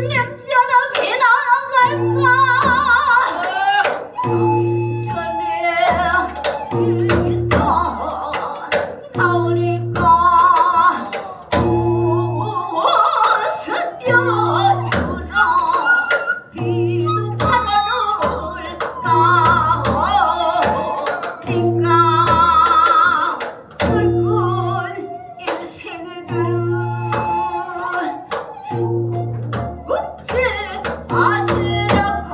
냄새나 비나갈까 전에 일던 타오니까 무슨 여유로 비도 바다를 가오니까 붉은 인생들은 웃지 마시라고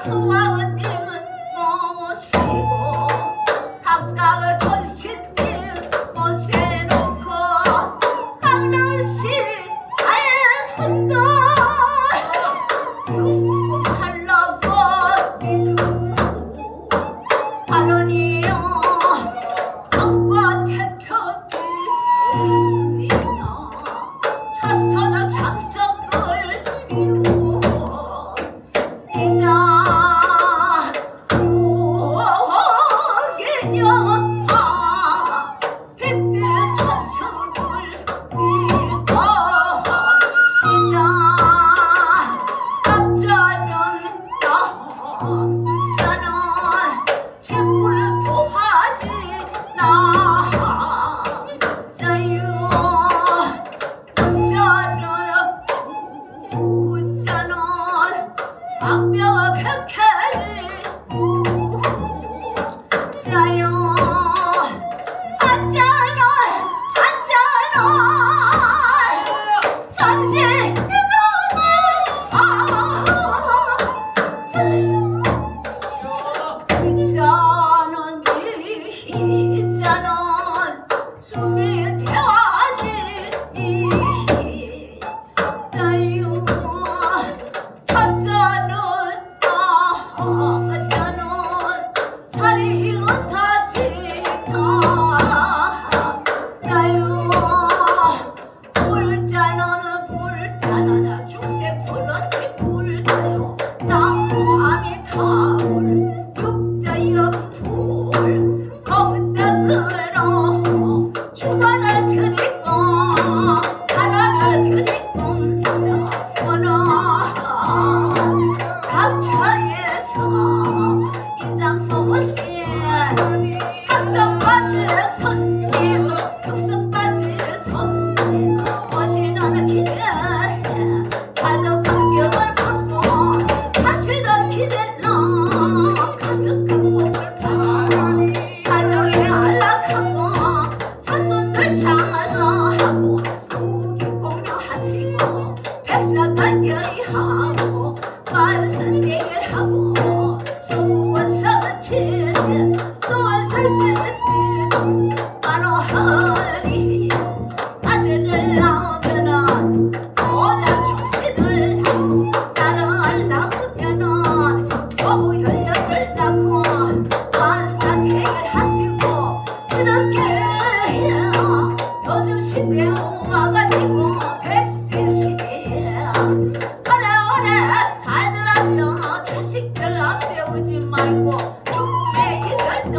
수왕님은 모시고 각각의 존신님 모세놓고 강릉시 아예 손들 달라고 믿고 하느니요 왕과 태평이나 차선을 장성을 이루고 악명을 펼쳐지 자요 앉아라 전쟁 있자는 숨이 태워지 자요 학성바지 손님 육성바지 손님 오시는 길에 가득한 벽을 받고 가시는 길에는 가득한 복을 받아 가정이 안락하고 자손들 장사하고 우기 공명하시고 백사간 여의하고 만선 대결하고 좋은 서치 만호하니 아들을 낳으면은 모자 출신을 하고 딸을 낳으면은 부부 열렬을 낳고 만사대결 하시고 이렇게 요즘 시대에 와가지고 백세 시대에 오래오래 살들었죠. 자식들 앞세우지 말고 죽음의 이별도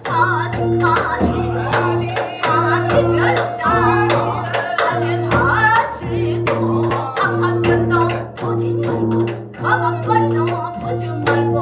아쉽마시 사기별도 하게 하시고 악한 면도 보지 말고 거만 걸도 보지 말고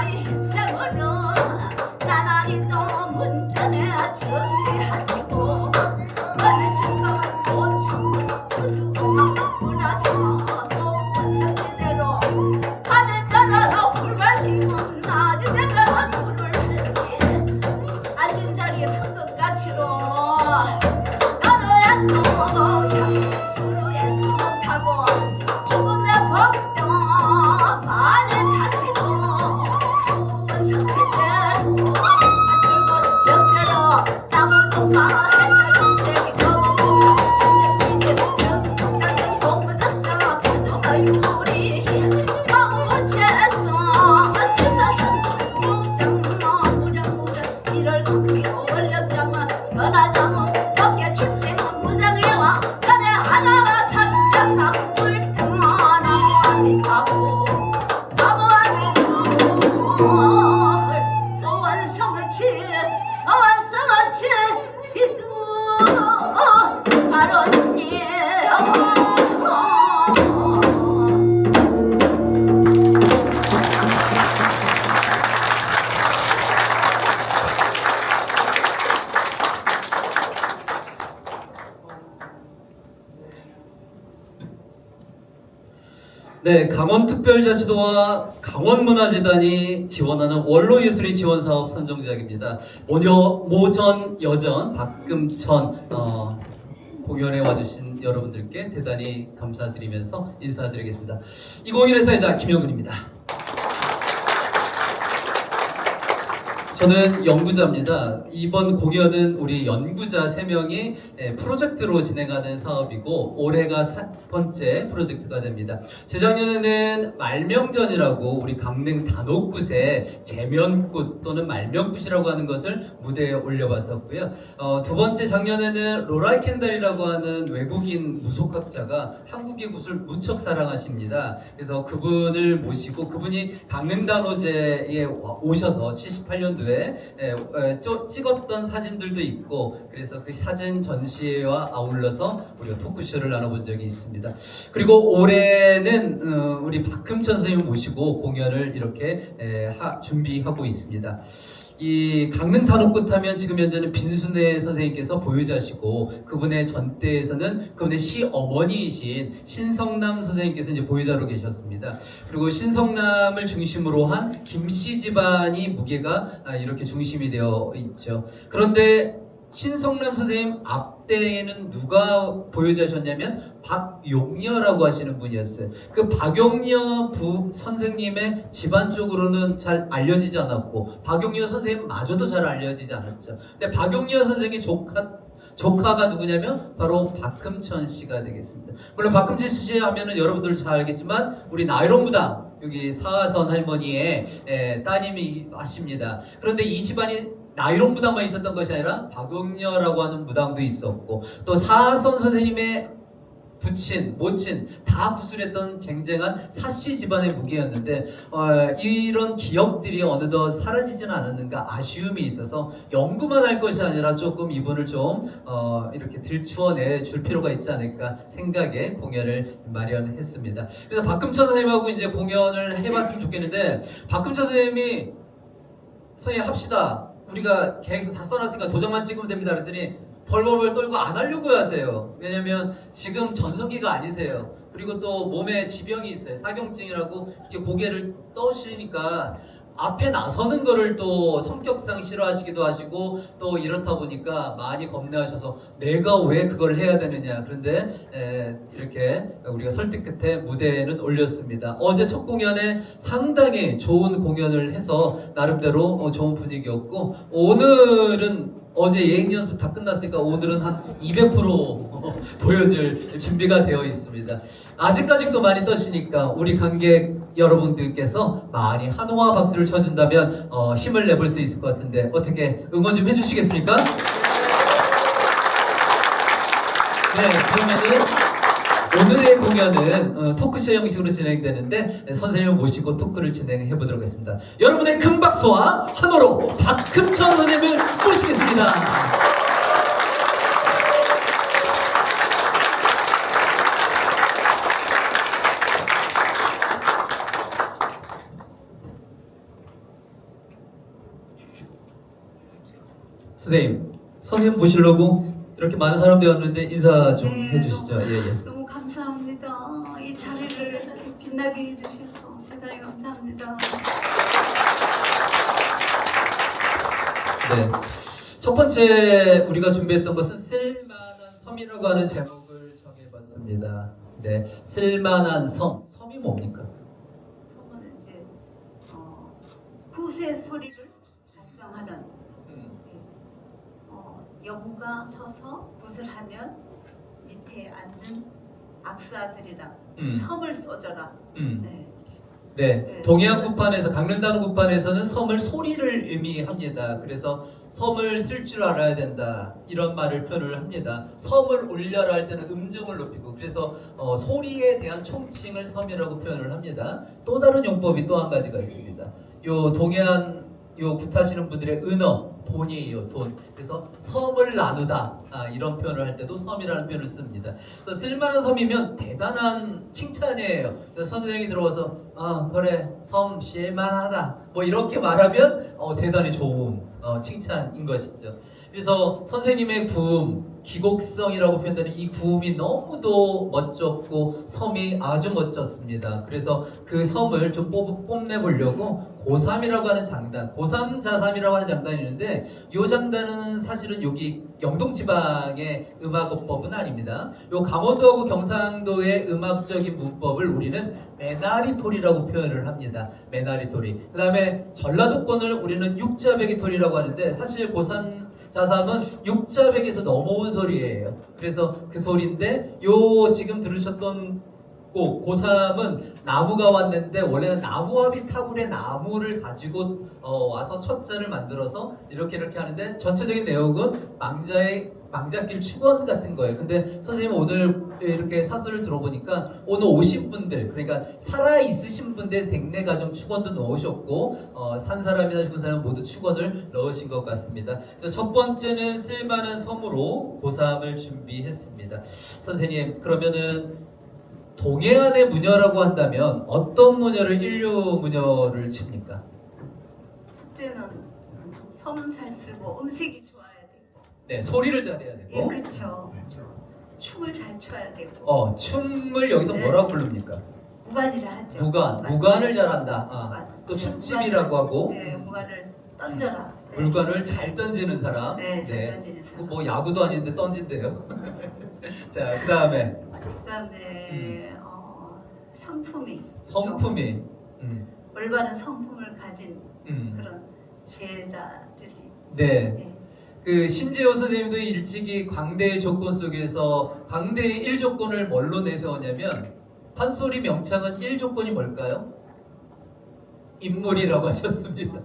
나의 인생으로 나날이 또 문전에 준비하시고 어느 순간 돈 천문 주수로 문화서 소문성대로 밤에 따라서 훌발기고 낮에 되면 불을 흘리 앉은 자리에 성급같이로 따로야 또 주루에 수목하고 죽음의 법도 만을 다시고 좋은 성취대로 만들고 역대로 나무도 마해져 영색이 거부고 죽는 이들 작은 공부덕서 배도마유리 마무체서 치사현 요정 무량무량 이를 걷기고 원력장은 변하장은 어깨 출생은 무장이와 연애 하나가 삼백삼물 등하나 밑하고 나무아미도 소원성어치 소원성어치 비두 아론니 네, 강원특별자치도와 강원문화재단이 지원하는 원로예술인 지원사업 선정작입니다. 모전, 여전, 박금천 공연에 와주신 여러분들께 대단히 감사드리면서 인사드리겠습니다. 이 공연의 사회자 김영근입니다. 저는 연구자입니다. 이번 공연은 우리 연구자 3명이 프로젝트로 진행하는 사업이고 올해가 4번째 프로젝트가 됩니다. 재작년에는 말명전이라고 우리 강릉 단옥굿의 제면굿 또는 말명굿이라고 하는 것을 무대에 올려봤었고요. 두 번째 작년에는 로라이 켄달이라고 하는 외국인 무속학자가 한국의 굿을 무척 사랑하십니다. 그래서 그분을 모시고 그분이 강릉 단오제에 오셔서 78년도에 찍었던 사진들도 있고 그래서 그 사진 전시회와 아울러서 우리가 토크쇼를 나눠본 적이 있습니다. 그리고 올해는 우리 박금천 선생님 모시고 공연을 이렇게 준비하고 있습니다. 이 강릉 단옥굿 하면 지금 현재는 빈순애 선생님께서 보유자시고 그분의 전대에서는 그분의 시어머니이신 신성남 선생님께서 이제 보유자로 계셨습니다. 그리고 신성남을 중심으로 한 김씨 집안이 무게가 이렇게 중심이 되어 있죠. 그런데 신성남 선생님 앞대에는 누가 보유자셨냐면 박용녀라고 하시는 분이었어요. 그 박용녀 선생님의 집안 쪽으로는 잘 알려지지 않았고 박용녀 선생님마저도 잘 알려지지 않았죠. 근데 박용녀 선생의 조카가 누구냐면 바로 박금천 씨가 되겠습니다. 물론 박금천 씨 하면은 여러분들 잘 알겠지만 우리 나이론무당 여기 사하선 할머니의 따님이 하십니다. 그런데 이 집안이 나이론 무당만 있었던 것이 아니라 박용녀라고 하는 무당도 있었고 또 사하선 선생님의 부친, 모친 다 구술했던 쟁쟁한 사씨 집안의 무게였는데 이런 기억들이 어느덧 사라지지는 않았는가 아쉬움이 있어서 연구만 할 것이 아니라 조금 이분을 좀 이렇게 들추어내 줄 필요가 있지 않을까 생각에 공연을 마련했습니다. 그래서 박금천 선생님하고 이제 공연을 해봤으면 좋겠는데 박금천 선생님이 선생님 합시다. 우리가 계획서 다 써놨으니까 도장만 찍으면 됩니다. 그랬더니 벌벌벌 떨고 안 하려고 하세요. 왜냐면 지금 전성기가 아니세요. 그리고 또 몸에 지병이 있어요. 사경증이라고 이렇게 고개를 떠시니까 앞에 나서는 거를 또 성격상 싫어하시기도 하시고 또 이렇다 보니까 많이 겁내하셔서 내가 왜 그걸 해야 되느냐. 그런데 이렇게 우리가 설득 끝에 무대에는 올렸습니다. 어제 첫 공연에 상당히 좋은 공연을 해서 나름대로 좋은 분위기였고 오늘은 어제 예행 연습 다 끝났으니까 오늘은 한 200% 보여줄 준비가 되어 있습니다. 아직까지도 많이 떠시니까 우리 관객 여러분들께서 많이 한호화 박수를 쳐준다면 힘을 내볼 수 있을 것 같은데 어떻게 응원 좀 해주시겠습니까? 네, 그러면은 오늘의 공연은 토크쇼 형식으로 진행되는데 선생님을 모시고 토크를 진행해 보도록 하겠습니다. 여러분의 큰 박수와 환호로 박금천 선생님을 모시겠습니다. 선생님 보시려고 이렇게 많은 사람들이 왔는데 인사 좀 네, 해주시죠. 예. 너무 감사합니다. 이 자리를 이렇게 빛나게 해주셔서 대단히 감사합니다. 네. 첫 번째 우리가 준비했던 것은 쓸만한 섬이라고 하는 제목을 정해봤습니다. 네, 쓸만한 섬. 섬이 뭡니까? 섬은 이제 구세 소리를 발성하는 여부가 서서 굿을 하면 밑에 앉은 악사들이랑 섬을 쏘져라. 네. 네, 동해안구판에서 강릉단구판에서는 섬을 소리를 의미합니다. 그래서 섬을 쓸 줄 알아야 된다 이런 말을 표현을 합니다. 섬을 올려라 할 때는 음정을 높이고 그래서 소리에 대한 총칭을 섬이라고 표현을 합니다. 또 다른 용법이 또 한 가지가 있습니다. 요 동해안 요 굿하시는 분들의 은어 돈이에요, 돈. 그래서 섬을 나누다 이런 표현을 할 때도 섬이라는 표현을 씁니다. 그래서 쓸만한 섬이면 대단한 칭찬이에요. 그래서 선생님이 들어와서 그래 섬 쓸만하다 뭐 이렇게 말하면 대단히 좋은 칭찬인 것이죠. 그래서 선생님의 구음 기곡성이라고 표현되는 이 구음이 너무도 멋졌고 섬이 아주 멋졌습니다. 그래서 그 섬을 좀 뽐내보려고 고3이라고 하는 장단, 고3 자3이라고 하는 장단이 있는데 이 장단은 사실은 여기 영동지방의 음악어법은 아닙니다. 요 강원도하고 경상도의 음악적인 문법을 우리는 메나리토리라고 표현을 합니다. 메나리토리. 그 다음에 전라도권을 우리는 육자배기토리라고 하는데 사실 고3 자3은 육자백에서 넘어온 소리예요. 그래서 그 소리인데 요 지금 들으셨던 곡 고3은 나무가 왔는데 원래는 나무합이 타불의 나무를 가지고 와서 첫자를 만들어서 이렇게 하는데 전체적인 내용은 망자길 축원 같은 거예요. 근데 선생님 오늘 이렇게 사설을 들어보니까 오늘 오신 분들 그러니까 살아 있으신 분들 댁내 가정 축원도 넣으셨고 산 사람이나 죽은 사람 모두 축원을 넣으신 것 같습니다. 그래서 첫 번째는 쓸만한 섬으로 고3을 준비했습니다. 선생님 그러면은 동해안의 무녀라고 한다면 어떤 무녀를 인류 무녀를 칩니까? 첫째는 섬 잘 쓰고 음식이 좋아야 되고 네, 소리를 잘해야 되고. 예, 그렇죠. 춤을 잘 춰야 되고 춤을 여기서 뭐라고 부릅니까? 무관이라 하죠. 무관을 잘한다. 무관. 또 춤집이라고 하고. 네, 무관을 던져라. 네. 물건을 잘 던지는 사람. 네, 잘 던지는 사람. 뭐 야구도 아닌데 던진대요. 자, 그다음에 성품이 올바른 성품을 가진 그런 제자들이. 네. 그 신지호 선생님도 일찍이 광대의 조건 속에서 광대의 1조건을 뭘로 내세웠냐면 판소리 명창은 1조건이 뭘까요? 인물이라고 하셨습니다.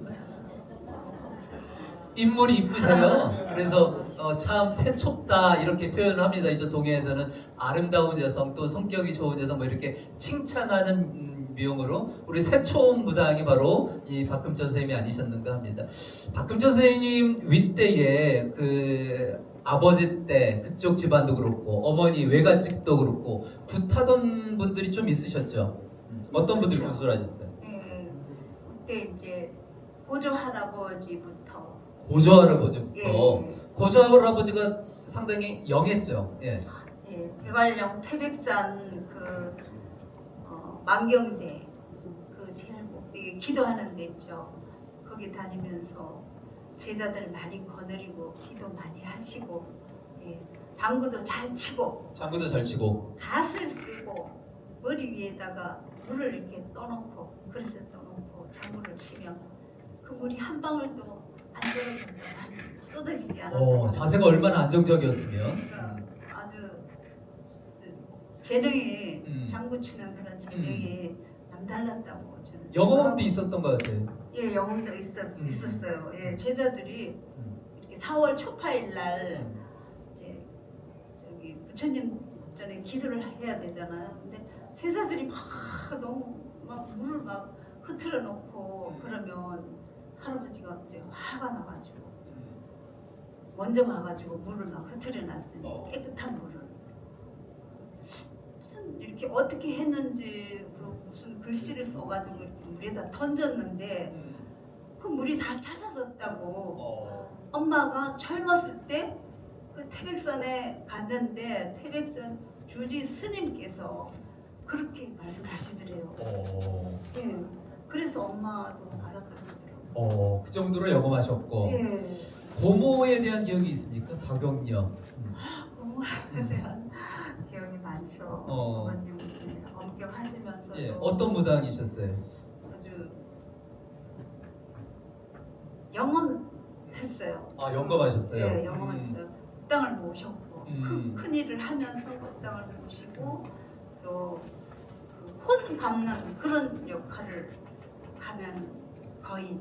인물이 이쁘세요. 그래서 참 새촉다 이렇게 표현을 합니다. 이제 동해에서는 아름다운 여성 또 성격이 좋은 여성 뭐 이렇게 칭찬하는 미용으로 우리 새초음 무당이 바로 이 박금천 선생님이 아니셨는가 합니다. 박금천 선생님 윗대에 그 아버지 때 그쪽 집안도 그렇고 어머니 외갓집도 그렇고 굿하던 분들이 좀 있으셨죠. 어떤 분들이 굿을 하셨어요? 그때 이제 고조 할아버지부터 고조 할아버지가 상당히 영했죠. 예. 대관령 태백산 그 만경대 그 제일 꼭대기 기도하는 데 있죠. 거기 다니면서 제자들 많이 거느리고 기도 많이 하시고 장구도 잘 치고 갓을 쓰고 머리 위에다가 물을 이렇게 떠놓고 그릇에 떠놓고 장구를 치면 그 물이 한 방울도 안 쏟아지지 않았다. 자세가 얼마나 안정적이었으면. 그러니까 아주 재능이 장구 치는 그런 재능이 남달랐다고 저는. 영업도 있었던 것 같아요. 예, 영업도 있었어요. 예, 제자들이 이렇게 4월 초파일 날 이제 저기 부처님 전에 기도를 해야 되잖아요. 근데 제자들이 막 너무 막 물을 막 흐트러 놓고 그러면 할아버지가 이제 화가 나가지고 먼저 가가지고 물을 막 흐트려 놨으니 깨끗한 물을 무슨 이렇게 어떻게 했는지 그 무슨 글씨를 써가지고 이렇게 물에다 던졌는데 그 물이 다 찼었다고. 어. 엄마가 젊었을 때 그 태백산에 갔는데 태백산 주지 스님께서 그렇게 말씀하시더래요. 예. 그래서 엄마도 알아들었더라고요. 그 정도로 영험하셨고 예. 고모에 대한 기억이 있습니까? 박영녀. 엄마에 대한 기억이 많죠. 어. 어머님 엄격하시면서도 예, 어떤 무당이셨어요? 아주 영험했어요. 아, 영검하셨어요? 네, 영험하셨어요. 법당을 모셨고 큰 일을 하면서 법당을 모시고 또 혼 갚는 그런 역할을 가면 거의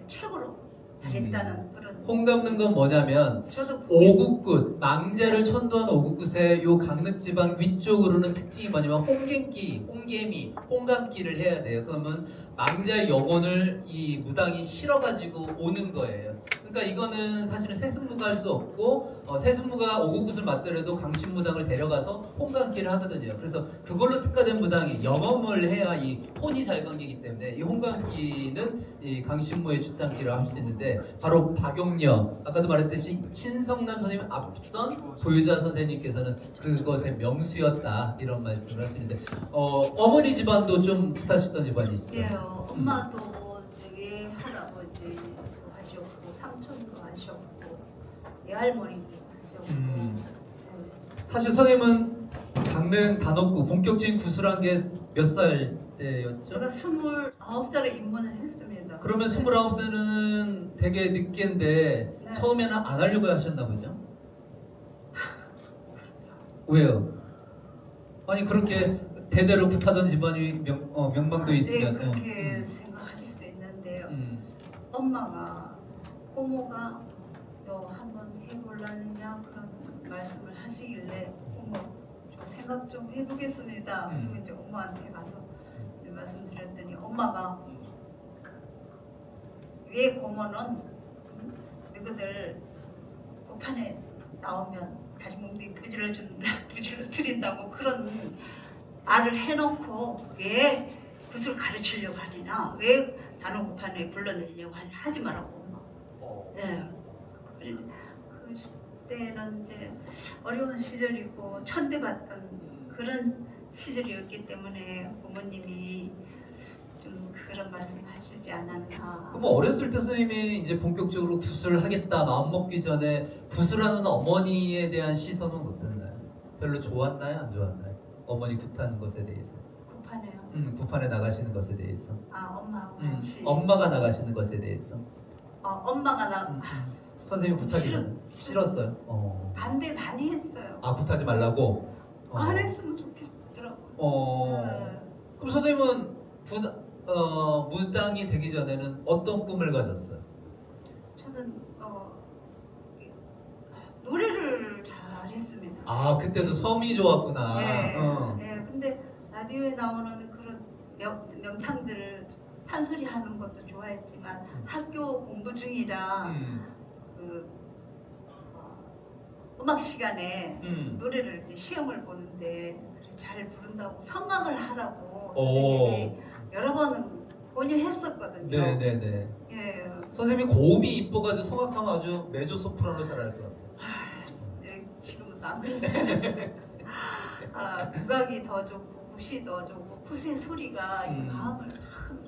최고로 잘했다는 그런. 홍 갚는 건 뭐냐면 저도 오국굿, 망자를 천도한 오국굿의 요 강릉지방 위쪽으로는 특징이 뭐냐면 홍갱기, 홍개미, 홍감기를 해야 돼요. 그러면 망자의 영혼을 이 무당이 실어가지고 오는 거예요. 그러니까 이거는 사실은 세순무가 할 수 없고 세순무가 오국굿을 맞더라도 강신무당을 데려가서 홍감기를 하거든요. 그래서 그걸로 특화된 무당이 영험을 해야 이 혼이 잘 감기기 때문에 이 홍감기는 이 강신무의 주장기를 할 수 있는데 바로 박용녀, 아까도 말했듯이 신성남 선생님 앞선 보유자 선생님께서는 그것의 명수였다 이런 말씀을 하시는데 어머니 집안도 좀 붙하시던 집안이시죠? 예, 엄마도 이제 외할아버지도 하셨고 삼촌도 하셨고 외할머니도 하셨고. 네. 사실 선생님은 강릉 단옥구 본격적인 구술한 게 몇 살 때였죠? 제가 29살에 입문을 했습니다. 그러면 29세는 되게 늦게인데 네. 처음에는 안 하려고 하셨나 보죠? 왜요? 아니 그렇게 대대로 붙하던 집안이 명망도 있으면 네, 그렇게 생각하실 수 있는데요. 엄마가 고모가 너 한번 해볼라느냐 그런 말씀을 하시길래 어머 저 생각 좀 해보겠습니다. 그리고 이제 엄마한테 가서 이제 말씀드렸더니 엄마가 왜 고모는 너희들 오판에 나오면 다리 몽둥이 부질러 드린다고 그런 말을 해놓고 왜 굿을 가르치려고 하느냐, 왜 단오구판에 불러내려고 하지 말라고 엄마. 네. 그때는 이제 어려운 시절이고 천대받던 그런 시절이었기 때문에 부모님이 좀 그런 말씀하시지 않았나. 그럼 어렸을 때 선생님이 이제 본격적으로 구술을 하겠다 마음 먹기 전에 구술하는 어머니에 대한 시선은 어땠나요? 별로 좋았나요? 안 좋았나요? 어머니 굿하는 것에 대해서. 급하네요. 구판에 나가시는 것에 대해서. 아 엄마하고 같이. 엄마가 나가시는 것에 대해서. 엄마가 나 선생님 굿하기 전에 싫었어요. 반대 많이 했어요. 아 굿하지 말라고. 안 했으면 좋겠더라고요. 그럼 선생님은 무당이 되기 전에는 어떤 꿈을 가졌어요? 저는 노래를 잘했습니다. 아 그때도 섬이 좋았구나. 네. 네. 근데 라디오에 나오는 그런 명창들을 판소리 하는 것도 좋아했지만 학교 공부 중이라 그 음악 시간에 노래를 이제 시험을 보는데 잘 부른다고 성악을 하라고 선생님이 여러 번 권유했었거든요. 네네네. 예. 선생님이 고음이 이뻐가지고 성악하면 아주 메조 소프라노 잘할 것 같아요. 지금은 안 그랬어요. 국악이 더 좋고 굿이 더 좋고 굿의 소리가 이 마음을 참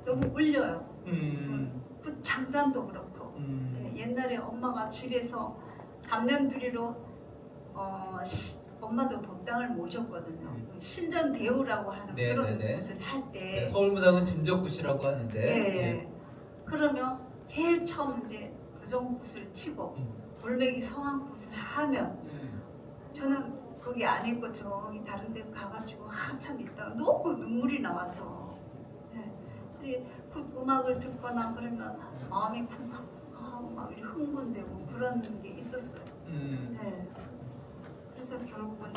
너무 울려요. 굿 장단도 그렇고. 예, 옛날에 엄마가 집에서 삼년두리로 엄마도 법당을 모셨거든요. 신전대우라고 하는 그런 곳을 할 때. 네, 서울무당은 진적굿이라고 하는데. 예. 그러면 제일 처음 이제 부정굿을 치고 물매기 성황굿을 하면 저는 거기 안 있고 저기 다른 데 가가지고 한참 있다가 너무 눈물이 나와서 네. 굿 음악을 듣거나 그러면 마음이 쿵쾅쿵쾅하고 막 흥분되고 그런 게 있었어요. 네. 그래서 결국은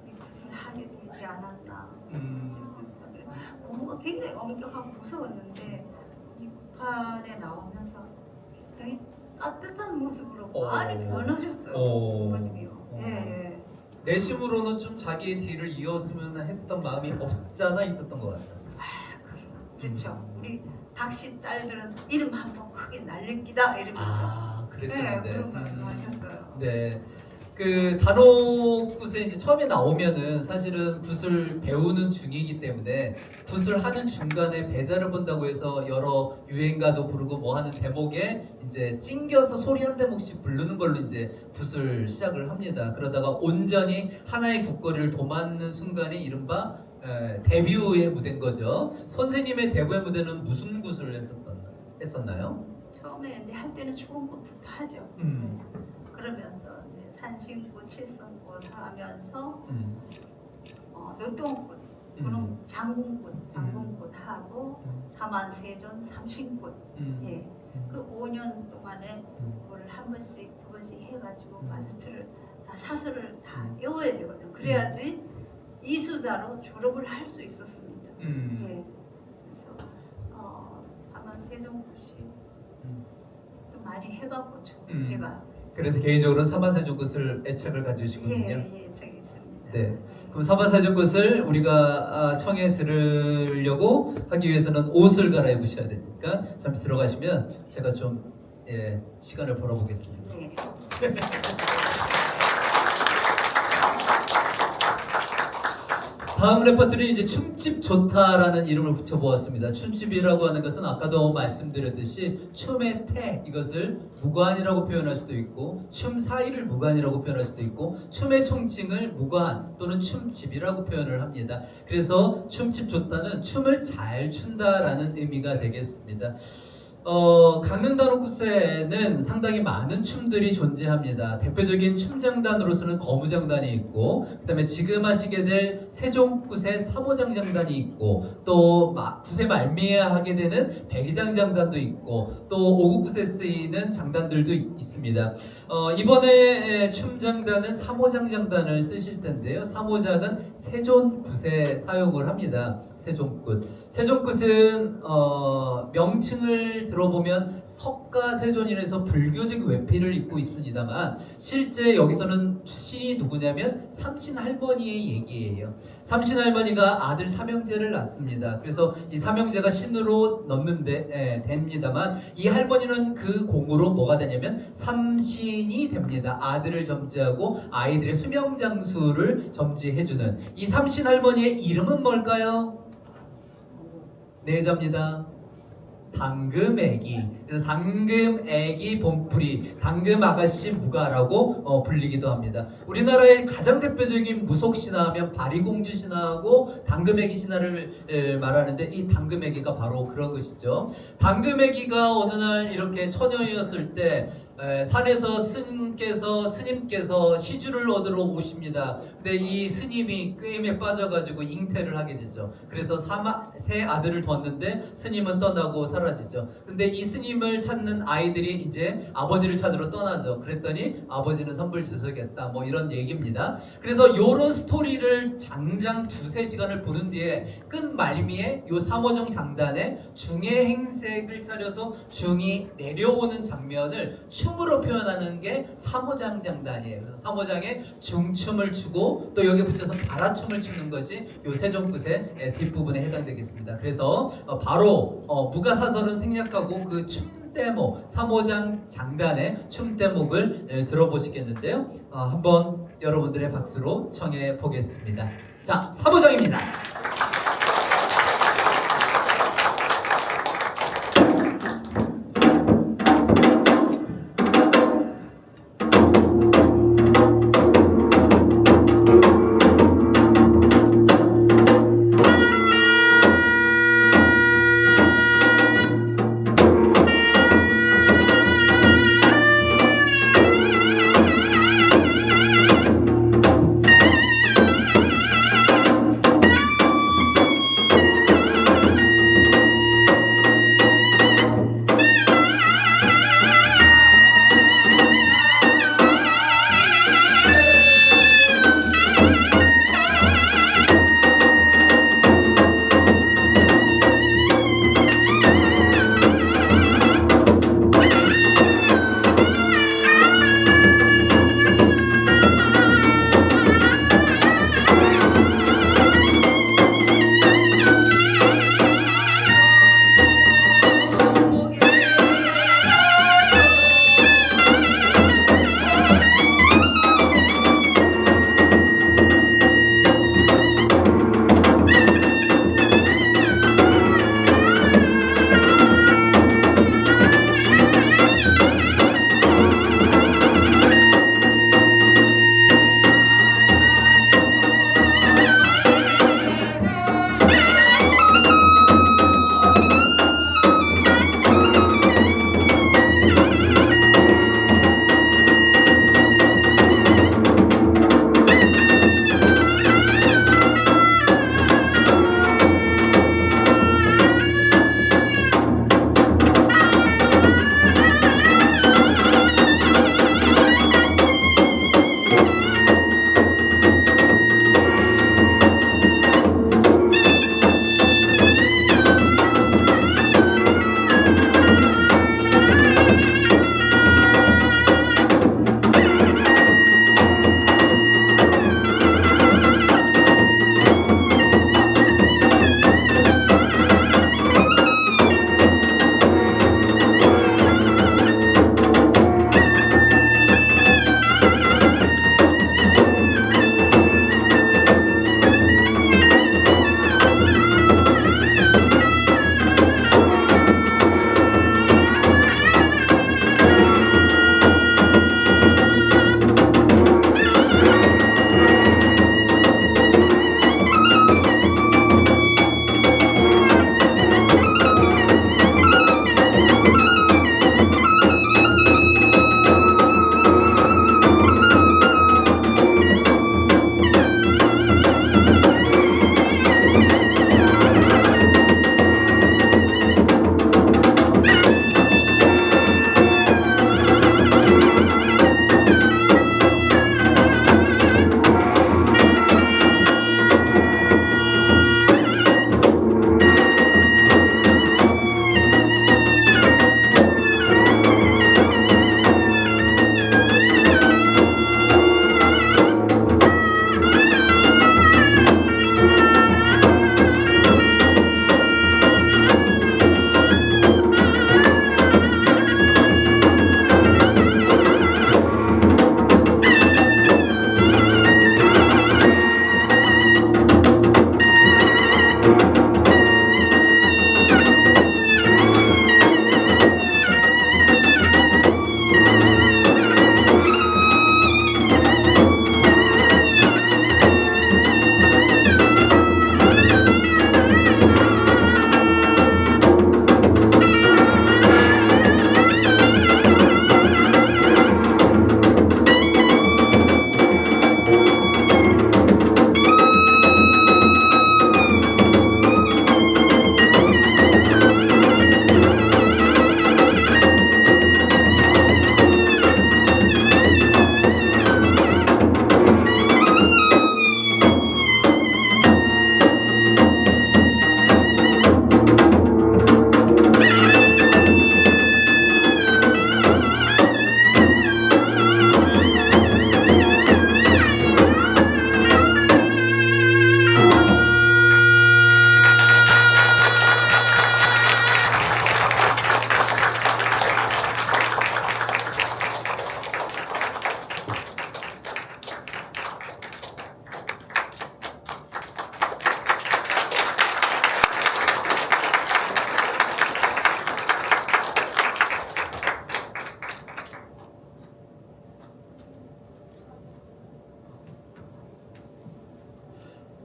이 굿을 하게 되지 않았나 싶습니다. 공부가 굉장히 엄격하고 무서웠는데 이 굿판에 나오면서 되게 따뜻한 모습으로 많이 변하셨어요. 부모님이요. 예. 내심으로는 좀 자기의 뒤를 이었으면 했던 마음이 없잖아 있었던 것 같아요. 그렇죠. 우리 박씨 딸들은 이름 한번 크게 날리기다 이러면서 네, 그랬었는데. 그런 말씀하셨어요. 네. 그 단오굿에 이제 처음에 나오면은 사실은 굿을 배우는 중이기 때문에 굿을 하는 중간에 배자를 본다고 해서 여러 유행가도 부르고 뭐 하는 대목에 이제 찡겨서 소리 한 대목씩 부르는 걸로 이제 굿을 시작을 합니다. 그러다가 온전히 하나의 굿거리를 도맡는 순간이 이른바 데뷔의 무대인 거죠. 선생님의 데뷔의 무대는 무슨 굿을 했었나요? 처음에 이제 할 때는 추운 것부터 하죠. 그러면서 이제 산신굿, 칠성굿 하면서 노동굿, 그럼 장군굿 하고 사만세존, 삼신굿. 예. 그 5년 동안에 그걸 한 번씩 두 번씩 해가지고 마스터를 다 사설을 다 외워야 되거든. 그래야지 이수자로 졸업을 할 수 있었습니다. 예. 그래서 사만세존굿이 좀 많이 해갖고 제가 그래서 개인적으로는 사만세존굿을 애착을 가지시거든요. 예, 저기 있습니다. 네. 그럼 사만세존굿을 우리가 청해 들으려고 하기 위해서는 옷을 갈아입으셔야 되니까 잠시 들어가시면 제가 좀 시간을 벌어보겠습니다. 네. 다음 레퍼토리는 이제 춤집 좋다라는 이름을 붙여보았습니다. 춤집이라고 하는 것은 아까도 말씀드렸듯이 춤의 태, 이것을 무관이라고 표현할 수도 있고 춤 사이를 무관이라고 표현할 수도 있고 춤의 총칭을 무관 또는 춤집이라고 표현을 합니다. 그래서 춤집 좋다는 춤을 잘 춘다라는 의미가 되겠습니다. 강릉단오굿에는 상당히 많은 춤들이 존재합니다. 대표적인 춤장단으로서는 거무장단이 있고, 그 다음에 지금 하시게 될 세종굿의 사모장장단이 있고, 또 굿에 말미하게 되는 백이장장단도 있고, 또 오굿굿에 쓰이는 장단들도 있습니다. 이번에 춤장단은 사모장장단을 쓰실 텐데요. 사모장은 세종굿에 사용을 합니다. 세종굿은 명칭을 들어보면 석가세존이라서 불교적 외피를 입고 있습니다만 실제 여기서는 신이 누구냐면 삼신 할머니의 얘기예요. 삼신 할머니가 아들 삼형제를 낳습니다. 그래서 이 삼형제가 신으로 넣는데 됩니다만 이 할머니는 그 공으로 뭐가 되냐면 삼신이 됩니다. 아들을 점지하고 아이들의 수명장수를 점지해주는 이 삼신 할머니의 이름은 뭘까요? 네 자입니다. 당금애기. 그래서 당금애기 봄풀이, 당금 아가씨 무가라고 불리기도 합니다. 우리나라의 가장 대표적인 무속 신화하면 바리공주 신화하고 당금애기 신화를 말하는데 이 당금애기가 바로 그런 것이죠. 당금애기가 어느 날 이렇게 처녀였을 때 산에서 스님께서 시주를 얻으러 오십니다. 근데 이 스님이 꾀임에 빠져가지고 잉태를 하게 되죠. 그래서 세 아들을 뒀는데 스님은 떠나고 사라지죠. 근데 이 스님을 찾는 아이들이 이제 아버지를 찾으러 떠나죠. 그랬더니 아버지는 선불 주석했다. 뭐 이런 얘기입니다. 그래서 요런 스토리를 장장 두세 시간을 보는 뒤에 끝말미에 요 삼호정 장단에 중의 행색을 차려서 중이 내려오는 장면을 춤으로 표현하는 게 삼호장 장단이에요. 그래서 삼호장에 중춤을 추고 또 여기에 붙여서 바라춤을 추는 것이 요 세종굿의 뒷부분에 해당되겠습니다. 그래서 바로 무가사설은 생략하고 그 춤대목, 삼호장 장단의 춤대목을 들어보시겠는데요. 한번 여러분들의 박수로 청해 보겠습니다. 자, 삼호장입니다.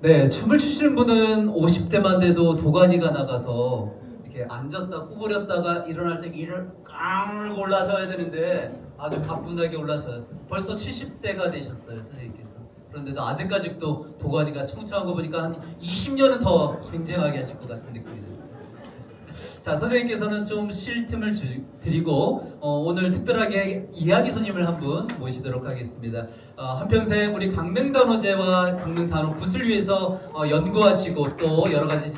네, 춤을 추시는 분은 50대만 돼도 도가니가 나가서 이렇게 앉았다 구부렸다가 일어날 때 이를 깡 올라서야 되는데 아주 가뿐하게 올라서요. 벌써 70대가 되셨어요, 선생님께서. 그런데도 아직까지도 도가니가 청청한 거 보니까 한 20년은 더 쟁쟁하게 하실 것 같은 느낌이 듭니다. 자, 선생님께서는 좀 쉴 틈을 드리고 오늘 특별하게 이야기 손님을 한 분 모시도록 하겠습니다. 한평생 우리 강릉단오제와 강릉단오 굿을 위해서 연구하시고 또 여러 가지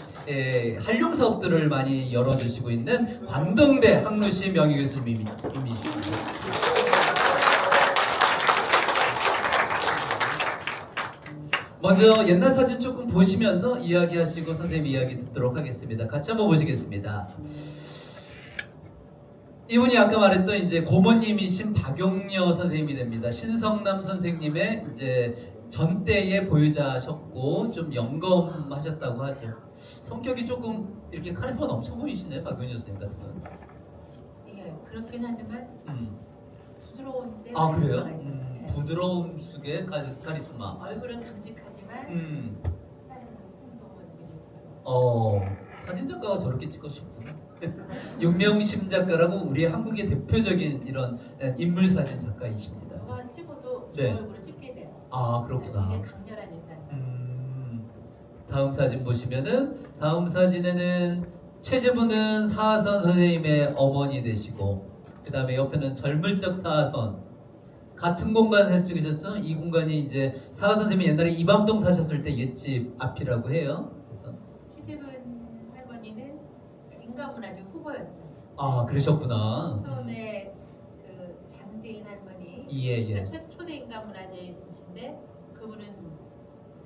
활용 사업들을 많이 열어주시고 있는 관동대 항루시 명예교수님입니다. 먼저 옛날 사진 조금 보시면서 이야기하시고 선생님 이야기 듣도록 하겠습니다. 같이 한번 보시겠습니다. 이분이 아까 말했던 이제 고모님이신 박용녀 선생님이 됩니다. 신성남 선생님의 이제 전대의 보유자셨고 좀 영검하셨다고 하죠. 성격이 조금 이렇게 카리스마 넘쳐 보이시네, 박용녀 선생님 같은 건. 예, 그렇긴 하지만 부드러운데 아, 그래요? 카리스마가 있었어요. 예. 부드러움 속에 카리스마. 얼굴은 듬직하지만 다른 사진 작가가 저렇게 찍고 싶구나. 윤명심 작가라고 우리 한국의 대표적인 이런 인물 사진 작가이십니다. 누가 찍어도 네. 저 얼굴을 찍게 돼요. 아, 그렇구나. 굉장히 강렬한 인상이에요. 다음 사진 보시면은 다음 사진에는 최재분은 사하선 선생님의 어머니 되시고 그 다음에 옆에는 젊을 적 사하선 같은 공간에서 찍으셨죠? 이 공간이 이제 사하선 선생님이 옛날에 이밤동 사셨을 때 옛집 앞이라고 해요. 그래서 최재분 할머니는 인간문화재 후보였죠. 아, 그러셨구나. 처음에 그 장재인 할머니 예. 그러니까 초대 인간문화재이신데 그분은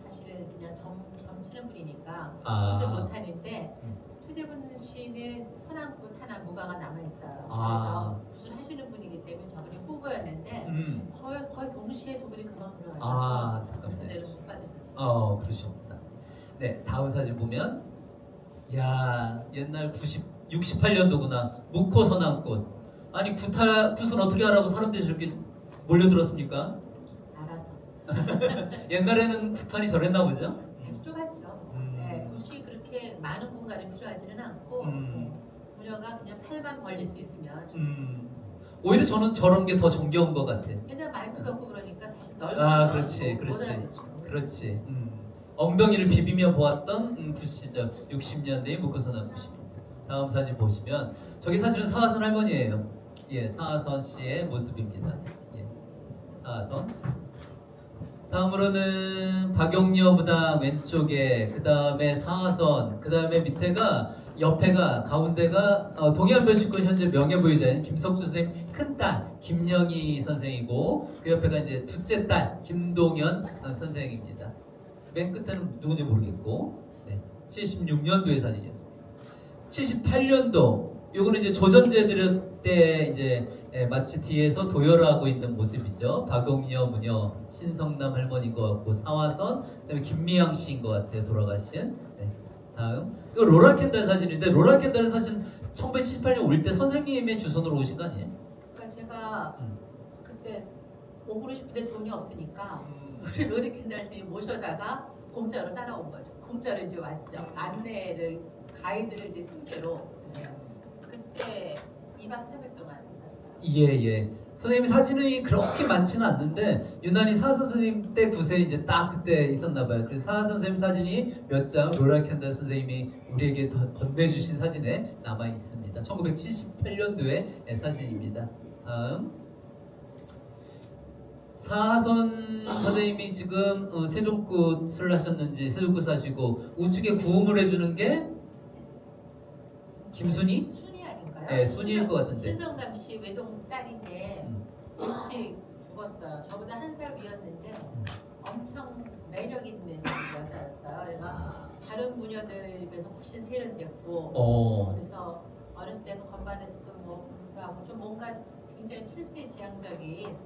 사실은 그냥 점치는 분이니까 아. 굿을 못하는데 최재분 씨는 서남굿 하나 무가가 남아있어요. 아. 그래서 굿을 하시는 분이기 때문에 저분이 후보였는데 거의 동시에 두 분이 금방 돌아가셔서 아, 잠깐만요. 그대로 못 받으셨어요. 그러셨구나. 네, 다음 사진 보면 야, 옛날 68년도구나. 묵호 서남꽃. 아니, 굿은 어떻게 하라고 사람들이 저렇게 몰려들었습니까? 알아서 옛날에는 굿판이 저랬나 보죠? 아주 좁았죠. 네, 굿이 그렇게 많은 공간이 필요하지는 않고 무녀가 그냥 팔만 벌릴 수 있으면 오히려 저는 저런 게 더 정겨운 것 같아. 옛날 마이크도 없고 그러니까 사실 넓은 아, 그렇지. 엉덩이를 비비며 보았던 굿 시절 60년대의 묵호선한 굿입니다. 다음 사진 보시면 저기 사실은 사하선 할머니예요. 예, 사하선 씨의 모습입니다. 예, 사하선. 다음으로는 박용녀 부당 왼쪽에, 그 다음에 사하선, 그 다음에 밑에가 옆에가 가운데가 동해안별식군 현재 명예보유자인 김석주 선생님 큰딸 김영희 선생이고 그 옆에가 이제 둘째 딸 김동현 선생입니다. 맨 끝에는 누군지 모르겠고 76년도의 사진이었습니다. 78년도 요거는 이제 조전제들 때 이제 마치 뒤에서 도열하고 있는 모습이죠. 박용녀 무녀 신성남 할머니인 것 같고 사화선 그다음에 김미양 씨인 것 같아요. 돌아가신. 다음 이거 로라 캔달 사진인데 로라 캔달은 사실 1978년 올 때 선생님의 주선으로 오신 거 아니에요? 그러니까 제가 그때 오고르 싶은데 돈이 없으니까 우리 로리 캔달 선생님 모셔다가 공짜로 따라온 거죠. 공짜로 이제 왔죠. 안내를 가이드를 이제 핑계로 그때 2박 3일 동안 있었어요. 예. 선생님 사진이 그렇게 많지는 않는데 유난히 사하선 선생님 때 굿에 이제 딱 그때 있었나 봐요. 그래서 사하선 선생님 사진이 몇 장 로라 캔달 선생님이 우리에게 건네주신 사진에 남아 있습니다. 1978년도의 사진입니다. 다음 사하선 선생님이 지금 세종굿을 하셨는지 세종굿 하시고 우측에 구음을 해주는 게 김순희? 순이 아닌가요? 네, 순이일 것 같은데. 신성감 씨 외동 딸인데 일찍 죽었어요. 저보다 한 살 위였는데 엄청 매력 있는 여자였어요. 그래서 다른 무녀들 비해서 훨씬 세련됐고 그래서 어렸을 때는 건반에서도 뭐 하고 좀 뭔가 굉장히 출세지향적인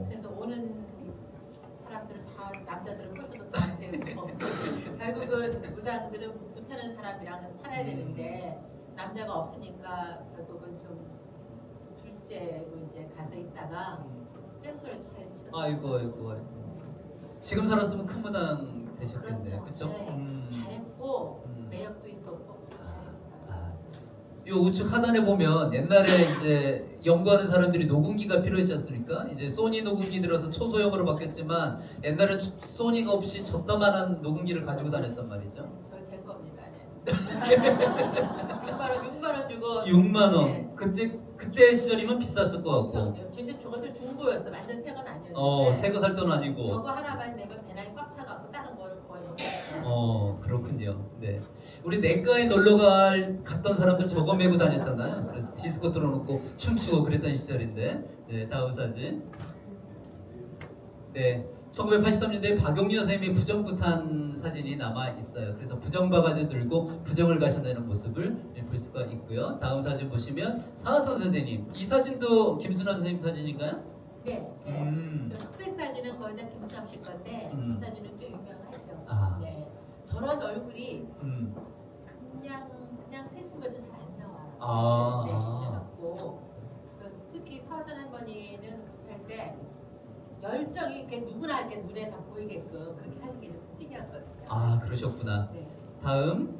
그래서 오는 사람들은 다 남자들은 펄서도 다 안 되고 결국은 무당들은 못하는 사람이랑 살아야 되는데 남자가 없으니까 결국은 좀 둘째로 이제 가서 있다가 뺑소리 차이 아이고 지금 살았으면 큰 무당 되셨겠네요. 그렇죠? 네, 잘했고 음. 매력도 있었고 잘했어요. 아, 요 우측 하단에 보면 옛날에 이제 연구하는 사람들이 녹음기가 필요했지 않습니까? 이제 소니 녹음기 들어서 초소형으로 바뀌었지만 옛날엔 소니가 없이 저따만한 녹음기를 가지고 다녔단 말이죠. 저제 겁니다. 네. 6만 원 주고 6만 원. 네. 그때 시절이면 비쌌을 것 같고. 근데 저것도 중고였어. 완전 새 건 아니었는데. 새거 살 돈 아니고. 저거 하나만 내면 배낭이 꽉 차갖고 다른 걸 거의 못 했어요. 그렇군요. 네. 우리 내과에 갔던 사람들 저거 메고 다녔잖아요. 그래서 디스코 틀어놓고 춤추고 그랬던 시절인데. 네, 다음 사진. 네. 1983년도에 박용려 선생님이 부정부탄 사진이 남아 있어요. 그래서 부정바가지 들고 부정을 가신다는 모습을 볼 수가 있고요. 다음 사진 보시면 사하선 선생님. 이 사진도 김순환 선생님 사진인가요? 네. 네. 음. 흑백 사진은 거의 다 김수남 씨 건데 이 사진은 꽤 유명하죠. 아. 네. 저런 얼굴이 음. 그냥 세스면서 잘 안 나와요. 아. 네. 그래갖고 특히 서선 할머니는 할 때 열정이 이렇게 누구나 이렇게 눈에 다 보이게끔 그렇게 하는 게 좀 특이하거든요. 아, 그러셨구나. 네. 다음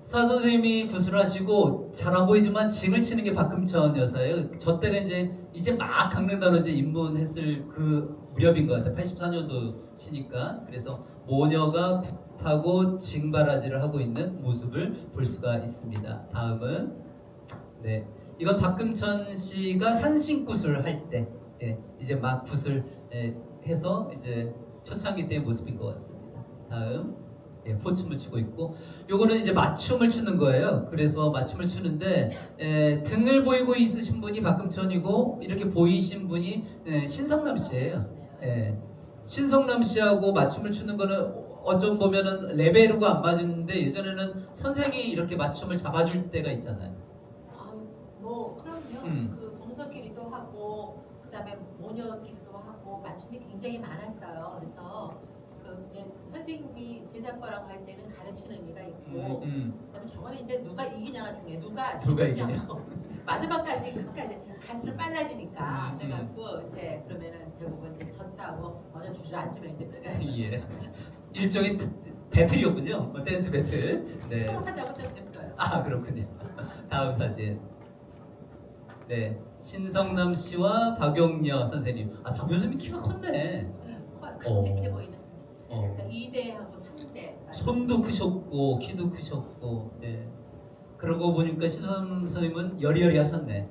사 선생님이 구술하시고 잘 안 보이지만 징을 치는 게 박금천 여사예요. 저 때가 이제 막 강릉단원 이제 입문했을 그 무렵인 것 같아요. 84년도 치니까. 그래서 모녀가 굿하고 징바라지를 하고 있는 모습을 볼 수가 있습니다. 다음은 네, 이건 박금천 씨가 산신굿을 할 때, 이제 막 굿을 해서 이제 초창기 때의 모습인 것 같습니다. 다음. 포춤을 추고 있고, 요거는 이제 맞춤을 추는 거예요. 그래서 맞춤을 추는데 등을 보이고 있으신 분이 박금천이고 이렇게 보이신 분이 신성남 씨예요. 신성남 씨하고 맞춤을 추는 거는 어쩜 보면은 레벨로가 안 맞는데 예전에는 선생이 이렇게 맞춤을 잡아줄 때가 있잖아요. 뭐 그럼요. 그 동서끼리도 하고 그다음에 모녀끼리도 하고 맞춤이 굉장히 많았어요. 그래서 선생님이 제자 거라고 할 때는 가르치는 의미가 있고 그다음에 저거는 이제 누가 이기냐가 중요해. 누가 이기냐. 마지막까지 끝까지 갈수록 빨라지니까 그래갖고 이제 그러면은 대부분 이제 졌다고 먼저 주저앉으면 이제 일종의 배틀이었군요. 댄스 배틀. 네. 서로 하자고 때문에 아, 그렇군요. 다음 사진. 네, 신성남 씨와 박용려 선생님. 아, 박용려 선생님 키가 컸네. 큼직해 보이는. 어. 그러니까 2대하고 3대. 손도 크셨고 키도 크셨고. 네. 그러고 보니까 신성남 선생님은 여리여리 하셨네.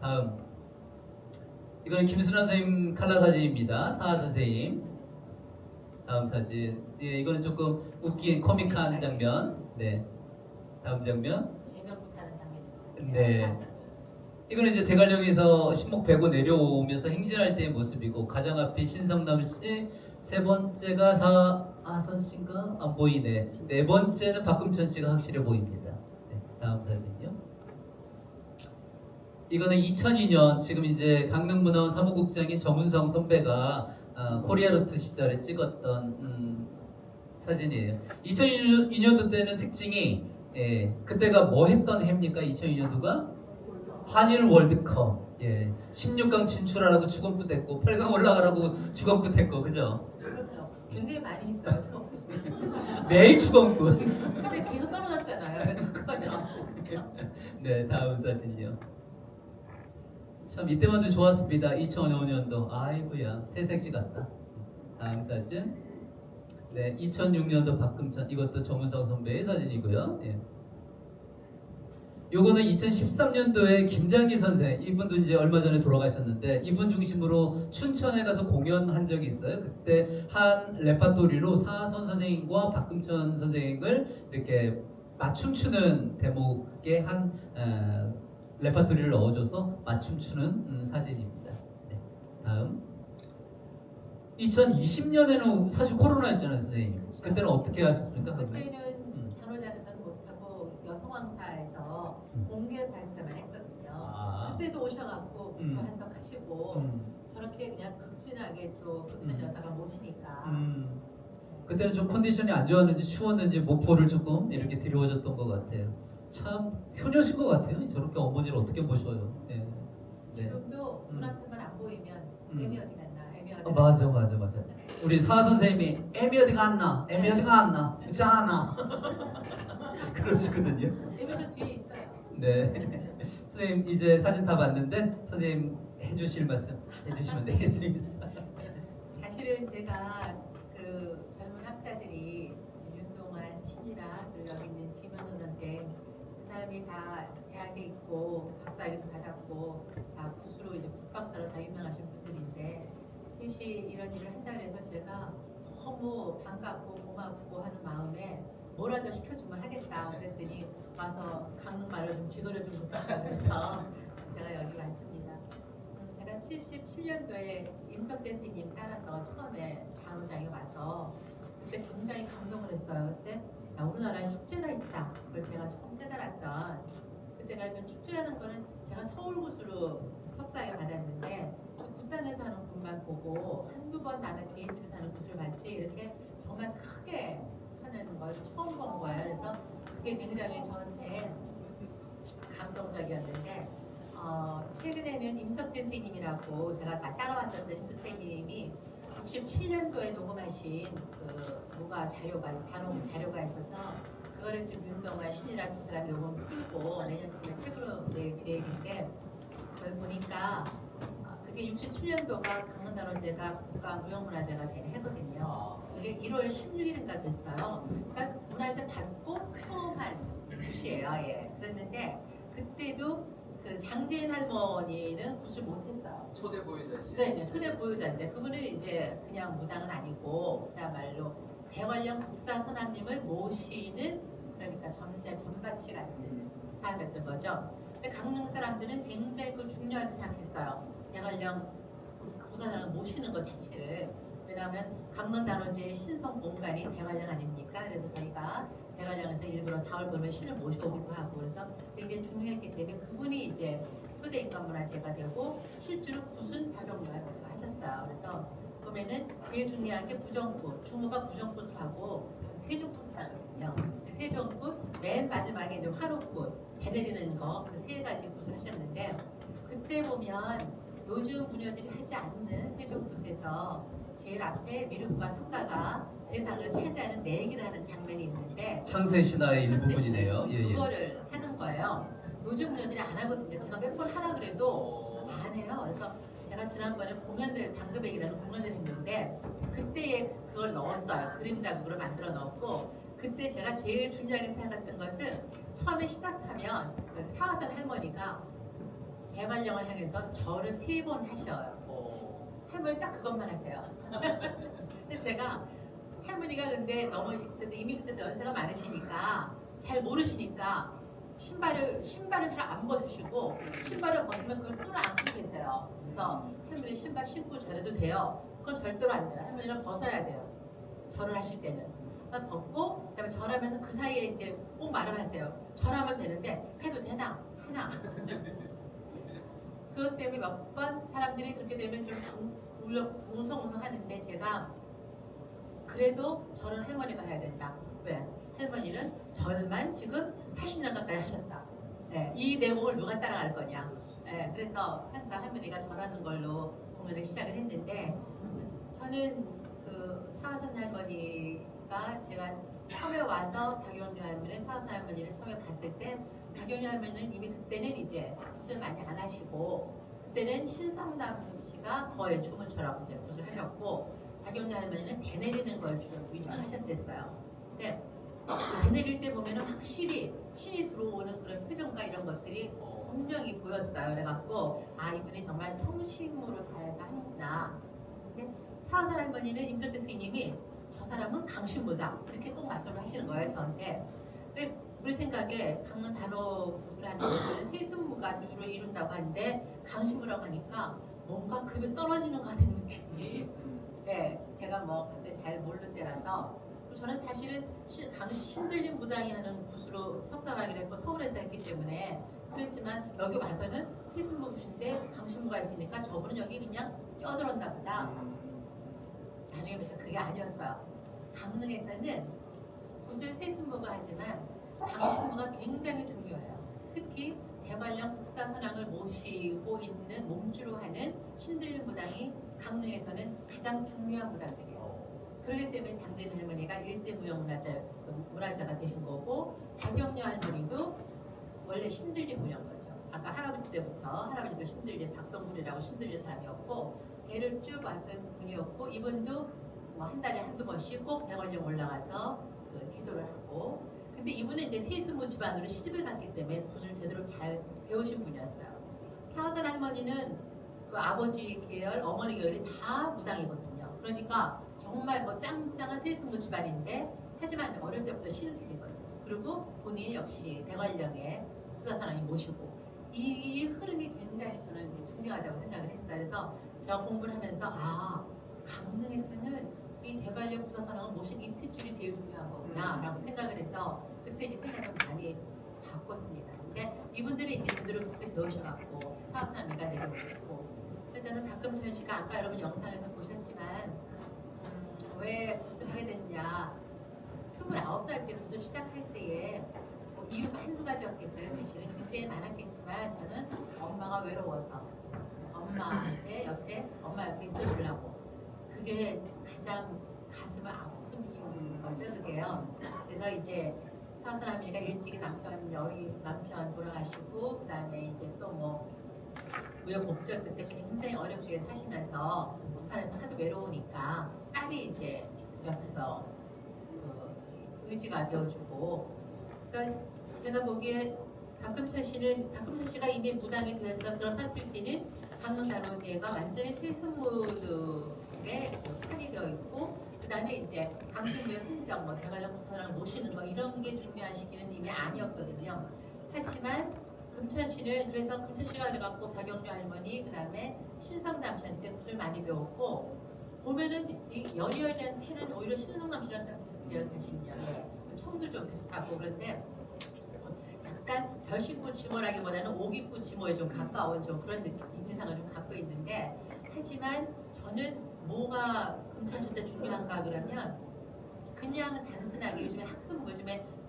다음. 이거는 김순환 선생님 칼라 사진입니다. 사하 선생님. 다음 사진. 이거는 조금 웃긴 코믹한 장면. 네. 다음 장면. 제명부타는 장면이거든요. 네. 이거는 이제 대관령에서 신목 베고 내려오면서 행진할 때의 모습이고 가장 앞에 신성남 씨, 세 번째가 사하선 씨인가 안 보이네. 네 번째는 박금천 씨가 확실해 보입니다. 네, 다음 사진요. 이거는 2002년 지금 이제 강릉문화원 사무국장인 정은성 선배가 코리아루트 시절에 찍었던 사진이에요. 2002년도 때는 특징이 그때가 뭐 했던 해입니까? 2002년도가 한일 월드컵. 16강 진출하라고 주검도 됐고 8강 올라가라고 주검도 됐고 그죠? 그럼요. 굉장히 많이 했어요. 매일 주검군. 근데 계속 떨어졌잖아요. 그거는. 네, 다음 사진요. 참 이때만 도 좋았습니다. 2005년도. 아이고야, 새색시 같다. 다음 사진. 네, 2006년도 박금천. 이것도 정은성 선배의 사진이고요. 요거는 2013년도에 김장기 선생, 이분도 이제 얼마 전에 돌아가셨는데 이분 중심으로 춘천에 가서 공연한 적이 있어요. 그때 한 레파토리로 사하선 선생님과 박금천 선생님을 이렇게 맞춤 추는 대목에 한 레파토리를 넣어줘서 맞춤 추는 사진입니다. 네. 다음. 2020년에는 사실 코로나였잖아요, 선생님. 그때는 어떻게 하셨습니까? 그때는 단오자에서는 못하고 여성왕사에서 공개 발표만 했거든요. 그때도 오셔갖고 국토 한석하시고 저렇게 그냥 극진하게 또 금천 여사가 모시니까. 그때는 좀 컨디션이 안 좋았는지 추웠는지 목포를 조금 이렇게 들여오셨던 것 같아요. 참 효녀신 것 같아요. 저렇게 어머니를 어떻게 모셔요. 네. 지금도 눈앞에만 안 보이면 애미 어디 갔나, 애미 생각을 맞아. 우리 사 선생님이 애미 어디 갔나? 애미 어디 갔나? 있잖아. 그러시거든요. 내면서 뒤에 있어요. 네. 선생님 이제 사진 다 봤는데 선생님 해주실 말씀 해주시면 되겠습니다. 사실은 제가 그 젊은 학자들이 윤동환, 신이라 그리고 여기 있는 김현우 선생 그 사람이 다 대학에 있고 박사학위도 받았고 다 부수로 이제 국박사로 다 유명하신 분들인데 셋이 이런 일을 한다 그래서 제가 너무 반갑고 고맙고 하는 마음에 뭐라도 시켜주면 하겠다 그랬더니 와서 강릉말을 좀 지그러주면 좋겠다 그래서 제가 여기 왔습니다. 제가 77년도에 임석대 선생님 따라서 처음에 강원장에 와서 그때 굉장히 감동을 했어요. 그때 야, 우리나라에 축제가 있다. 그걸 제가 처음 깨달았던 그때가 전 축제라는 거는 제가 서울구수로 석사에 받았는데 부산에서 하는 군만 보고 한두 번 남의 개인집에서 하는 구슬 봤지 이렇게 정말 크게 하는 걸 처음 본 거예요. 그래서 그게 굉장히 저한테 감동적이었는데 최근에는 임석대 선생님이라고 제가 다 따라왔던 임석대 선생님이 67년도에 녹음하신 그 뭐가 자료가 단원 자료가 있어서 그거를 좀 윤동환 신이라는 두 사람이 요번 풀고 내년쯤에 책으로 낼 계획인데 그걸 보니까 그게 67년도가 강릉단원제가 국가무형문화재가 해거든요. 이게 1월 16일인가 됐어요. 그러니까 문화재 받고 처음 한 굿이에요. 예. 그랬는데 그때도 그 장재인 할머니는 굿을 못했어요. 초대 보유자시. 네, 초대 보유자인데 그분은 이제 그냥 무당은 아니고 그야말로 대관령 국사선왕님을 모시는 그러니까 전바치 같은 사람이었던 거죠. 근데 강릉 사람들은 굉장히 그걸 중요하게 생각했어요. 대관령 국사선왕을 모시는 것 자체를. 왜냐하면 강릉단원제의 신성 공간이 대관령 아닙니까? 그래서 저희가 대관령에서 일부러 4월 보면 신을 모셔오기도 하고 그래서 굉장히 중요했기 때문에 그분이 이제 초대 인간문화재가 되고 실제로 굿은 박용렬이라고 하셨어요. 그래서 보면은 제일 중요한 게 부정굿, 중국가 부정굿을 하고 세종굿을 하거든요. 세종굿 맨 마지막에 이제 화로굿, 배 내리는 거 그 세 가지 굿을 하셨는데 그때 보면 요즘 부녀들이 하지 않는 세종굿에서 제일 앞에 미륵과 성가가 세상을 차지하는 내기를 하는 장면이 있는데 창세 신화의 일부분이네요. 예. 그거를 하는 거예요. 요즘 분들이 안 하거든요. 제가 몇 번 하라 그래도 안 해요. 그래서 제가 지난번에 공연들 당금액이라는 공연을 했는데 그때에 그걸 넣었어요. 그림 자국으로 만들어 넣었고 그때 제가 제일 중요하게 생각했던 것은 처음에 시작하면 그 사화선 할머니가 대관령을 향해서 절을 3번 하셔요. 할머니 딱 그것만 하세요. 그래서 제가 할머니가 근데 너무 이미 그때 연세가 많으시니까 잘 모르시니까 신발을 잘 안 벗으시고 신발을 벗으면 그걸 끌어안고 계세요. 그래서 할머니 신발 신고 절해도 돼요. 그건 절대로 안 돼요. 할머니는 벗어야 돼요. 절을 하실 때는. 그러니까 벗고 그다음에 절하면서 그 사이에 이제 꼭 말을 하세요. 절하면 되는데 해도 되나? 하나. 그것 때문에 몇 번 사람들이 그렇게 되면 좀 웅성웅성 하는데 제가 그래도 절은 할머니가 해야 된다. 왜? 할머니는 절만 지금 80년 가까이 하셨다. 예, 이 내용을 누가 따라갈 거냐. 예, 그래서 항상 할머니가 절하는 걸로 공연을 시작을 했는데 저는 그 사화선 할머니가 제가 처음에 와서 박용렬 할머니, 사화선 할머니를 처음에 봤을 때 박용렬 할머니는 이미 그때는 이제 굿을 많이 안 하시고 그때는 신성남 씨가 거의 주문처럼 이제 굿을 하셨고 박용렬 할머니는 대 내리는 걸 주로 위주로 하셨댔어요. 근데 대 내릴 때 보면은 확실히 신이 들어오는 그런 표정과 이런 것들이 분명히 보였어요. 그래갖고 아 이분이 정말 성심으로 다해서 하는구나. 근데 사화선 할머니는 임설태 스님이 저 사람은 강신무다 이렇게 꼭 말씀을 하시는 거예요 저한테. 근데 우리 생각에 강릉 단호 구슬을 하는 것들은 세순무가 주로 이룬다고 하는데 강신무라고 하니까 뭔가 급이 떨어지는 것 같은 느낌이. 네, 제가 뭐 그때 잘 모르는 때라서 저는 사실은 신들림 무당이 하는 구슬로 석사학위를 했고 서울에서 했기 때문에 그랬지만 여기 와서는 세순무 구슬인데 강신무가 있으니까 저분은 여기 그냥 껴들었나 보다. 나중에 보니까 그게 아니었어요. 강릉에서는 구슬 세순무가 하지만 강신무가 굉장히 중요해요. 특히 대관령 국사 국사선왕을 모시고 있는 몸주로 하는 신들린 무당이 강릉에서는 가장 중요한 무당들이에요. 그렇기 때문에 장대인 할머니가 1대 문화자가 되신 거고, 박영녀 할머니도 원래 신들린 분인 거죠. 아까 할아버지 때부터 할아버지도 신들린 박동물이라고 신들린 사람이었고, 배를 쭉 왔던 분이었고, 이분도 뭐 한 달에 한두 번씩 꼭 대관령 올라가서 그 기도를 하고, 근데 이분은 이제 세스모 집안으로 시집을 갔기 때문에 굿을 제대로 잘 배우신 분이었어요. 사화선 할머니는 그 아버지 계열, 어머니 계열이 다 무당이거든요. 그러니까 정말 뭐 짱짱한 세스모 집안인데, 하지만 어릴 때부터 신을 들린 거죠. 그리고 본인이 역시 대관령에 국사선왕이 모시고, 이 흐름이 굉장히 저는 중요하다고 생각을 했어요. 그래서 제가 공부를 하면서 강릉에서는 이 대관령 국사선왕을 모신 이 핏줄이 제일 중요한 거구나라고 생각을 해서 그때 이제 생각을 많이 바꿨습니다. 근데 이분들이 이제 제대로 굿을 배우셔갖고 사업사람이가 내려오셨고, 그래서 저는 박금천 씨가 아까 여러분 영상에서 보셨지만 왜 굿을 하게 됐냐, 29살 때 굿을 시작할 때에 뭐 이유가 한두 가지였겠어요. 사실은 굉장히 많았겠지만 저는 엄마가 외로워서 엄마한테 엄마 옆에 있어주려고, 그게 가장 가슴을 아픈 이유인 거죠, 그게요. 그래서 이제 사사람이가 일찍이 남편 돌아가시고, 그다음에 이제 또 뭐 우여곡절 그때 굉장히 어렵게 사시면서 북한에서 하도 외로우니까 딸이 이제 옆에서 그 의지가 되어주고, 그래서 제가 보기에 박금천 씨가 이미 무당이 되어서 들어섰을 때는 강릉단오제가 완전히 세순무들의 판이 되어 있고, 그 다음에 이제 강순부의 흔적, 뭐 대관령 국사선왕을 모시는 거 이런 게 중요한 시기는 이미 아니었거든요. 하지만 금천 씨는, 그래서 금천 씨가 돼갖고 박영주 할머니, 그 다음에 신성남 씨한테 굿을 많이 배웠고, 보면은 이 여리여리한테는 오히려 신성남 씨랑 좀 비슷해요. 사실은요. 청도 좀 비슷하고, 그런데 약간 별신구 지모라기보다는 오기구 지모에 좀 가까운 좀 그런 인상을 좀 갖고 있는데, 하지만 저는 뭐가 금천한테 중요한가 그러면 그냥 단순하게 요즘에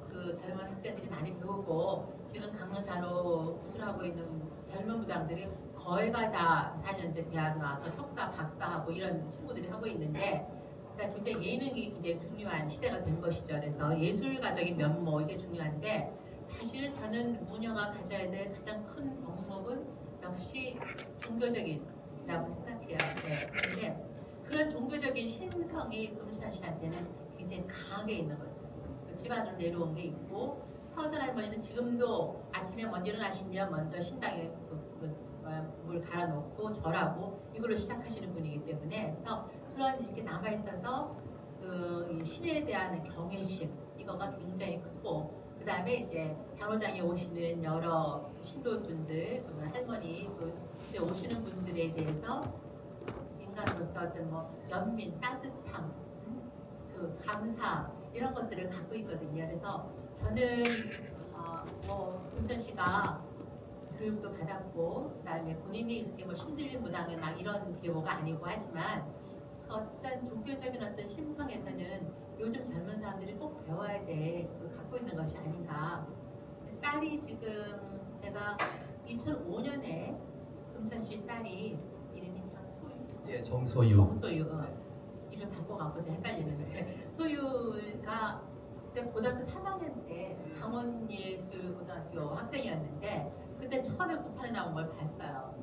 그 젊은 학생들이 많이 배우고 지금 강릉단오 구술하고 있는 젊은 무당들이 거의가 다 4년제 대학 나와서 석사, 박사하고 이런 친구들이 하고 있는데, 그러니까 굉장히 예능이 굉장히 중요한 시대가 된 것이죠. 그래서 예술가적인 면모 이게 중요한데, 사실은 저는 무녀가 가져야 될 가장 큰 덕목은 역시 종교적이라고 생각해요. 네. 그런데 그런 종교적인 심성이 금수환 씨한테는 굉장히 강하게 있는 거죠. 그 집안으로 내려온 게 있고, 사화선 할머니는 지금도 아침에 먼저 일어나시면 먼저 신당에 물 갈아놓고 절하고 이걸로 시작하시는 분이기 때문에, 그래서 그런 이렇게 남아 있어서 그 신에 대한 경외심 이거가 굉장히 크고, 그 다음에 이제 단호장에 오시는 여러 신도분들, 할머니, 이제 오시는 분들에 대해서 인간으로서 어떤 뭐 연민, 따뜻함, 그 감사 이런 것들을 갖고 있거든요. 그래서 저는 금천 씨가 교육도 받았고, 그다음에 본인이 이렇게 뭐 신들린 무당에 막 이런 계보가 아니고 하지만 그 어떤 종교적인 어떤 심성에서는 요즘 젊은 사람들이 꼭 배워야 돼, 그걸 갖고 있는 것이 아닌가. 딸이 지금 제가 2005년에 금천 씨 딸이 이름이 참 예, 정소유. 이름 바꿔갖고 제가 헷갈리는데, 소유가 그때 고등학교 3학년 때 강원예술고등학교 학생이었는데 그때 처음에 북한에 나온 걸 봤어요.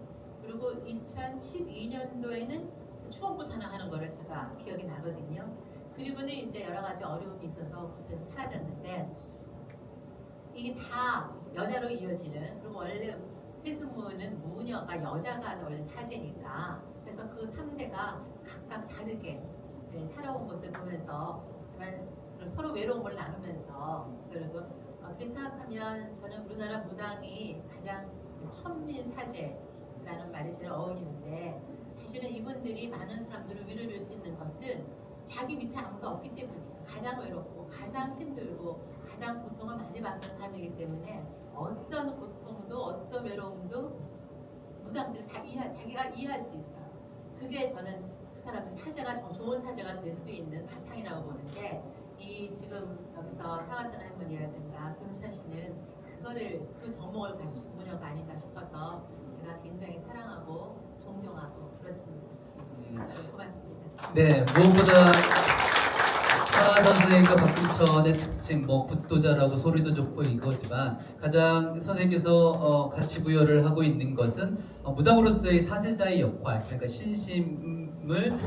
그리고 2012년도에는 추억부탄을 하는 거를 제가 기억이 나거든요. 그리고는 이제 여러 가지 어려움이 있어서 곳에서 사라졌는데, 이게 다 여자로 이어지는, 그리고 원래 세순무는 무녀가 여자가 원래 사제니까, 그래서 그 3대가 각각 다르게 살아온 것을 보면서 정말 서로 외로움을 나누면서, 그래도 어떻게 생각하면 저는 우리나라 무당이 가장 천민 사제라는 말이 제일 어울리는데, 사실은 이분들이 많은 사람들을 위로를 줄 수 있는 것은 자기 밑에 아무도 없기 때문이에요. 가장 외롭고 가장 힘들고 가장 고통을 많이 받는 사람이기 때문에 어떤 고통도 어떤 외로움도 무당들이 다 자기가 이해할 수 있어요. 그게 저는 그 사람의 사제가 좋은 사제가 될 수 있는 바탕이라고 보는데, 이 지금 여기서 사화선 할머니라든가 금천 씨는 그 덕목을 가지신 무녀가 아닌가 싶어서 네, 무엇보다 차 선생님과 박금천의 특징, 뭐 굿도자라고 소리도 좋고 이거지만 가장 선생님께서 가치 부여를 하고 있는 것은 무당으로서의 사제자의 역할, 그러니까 신심을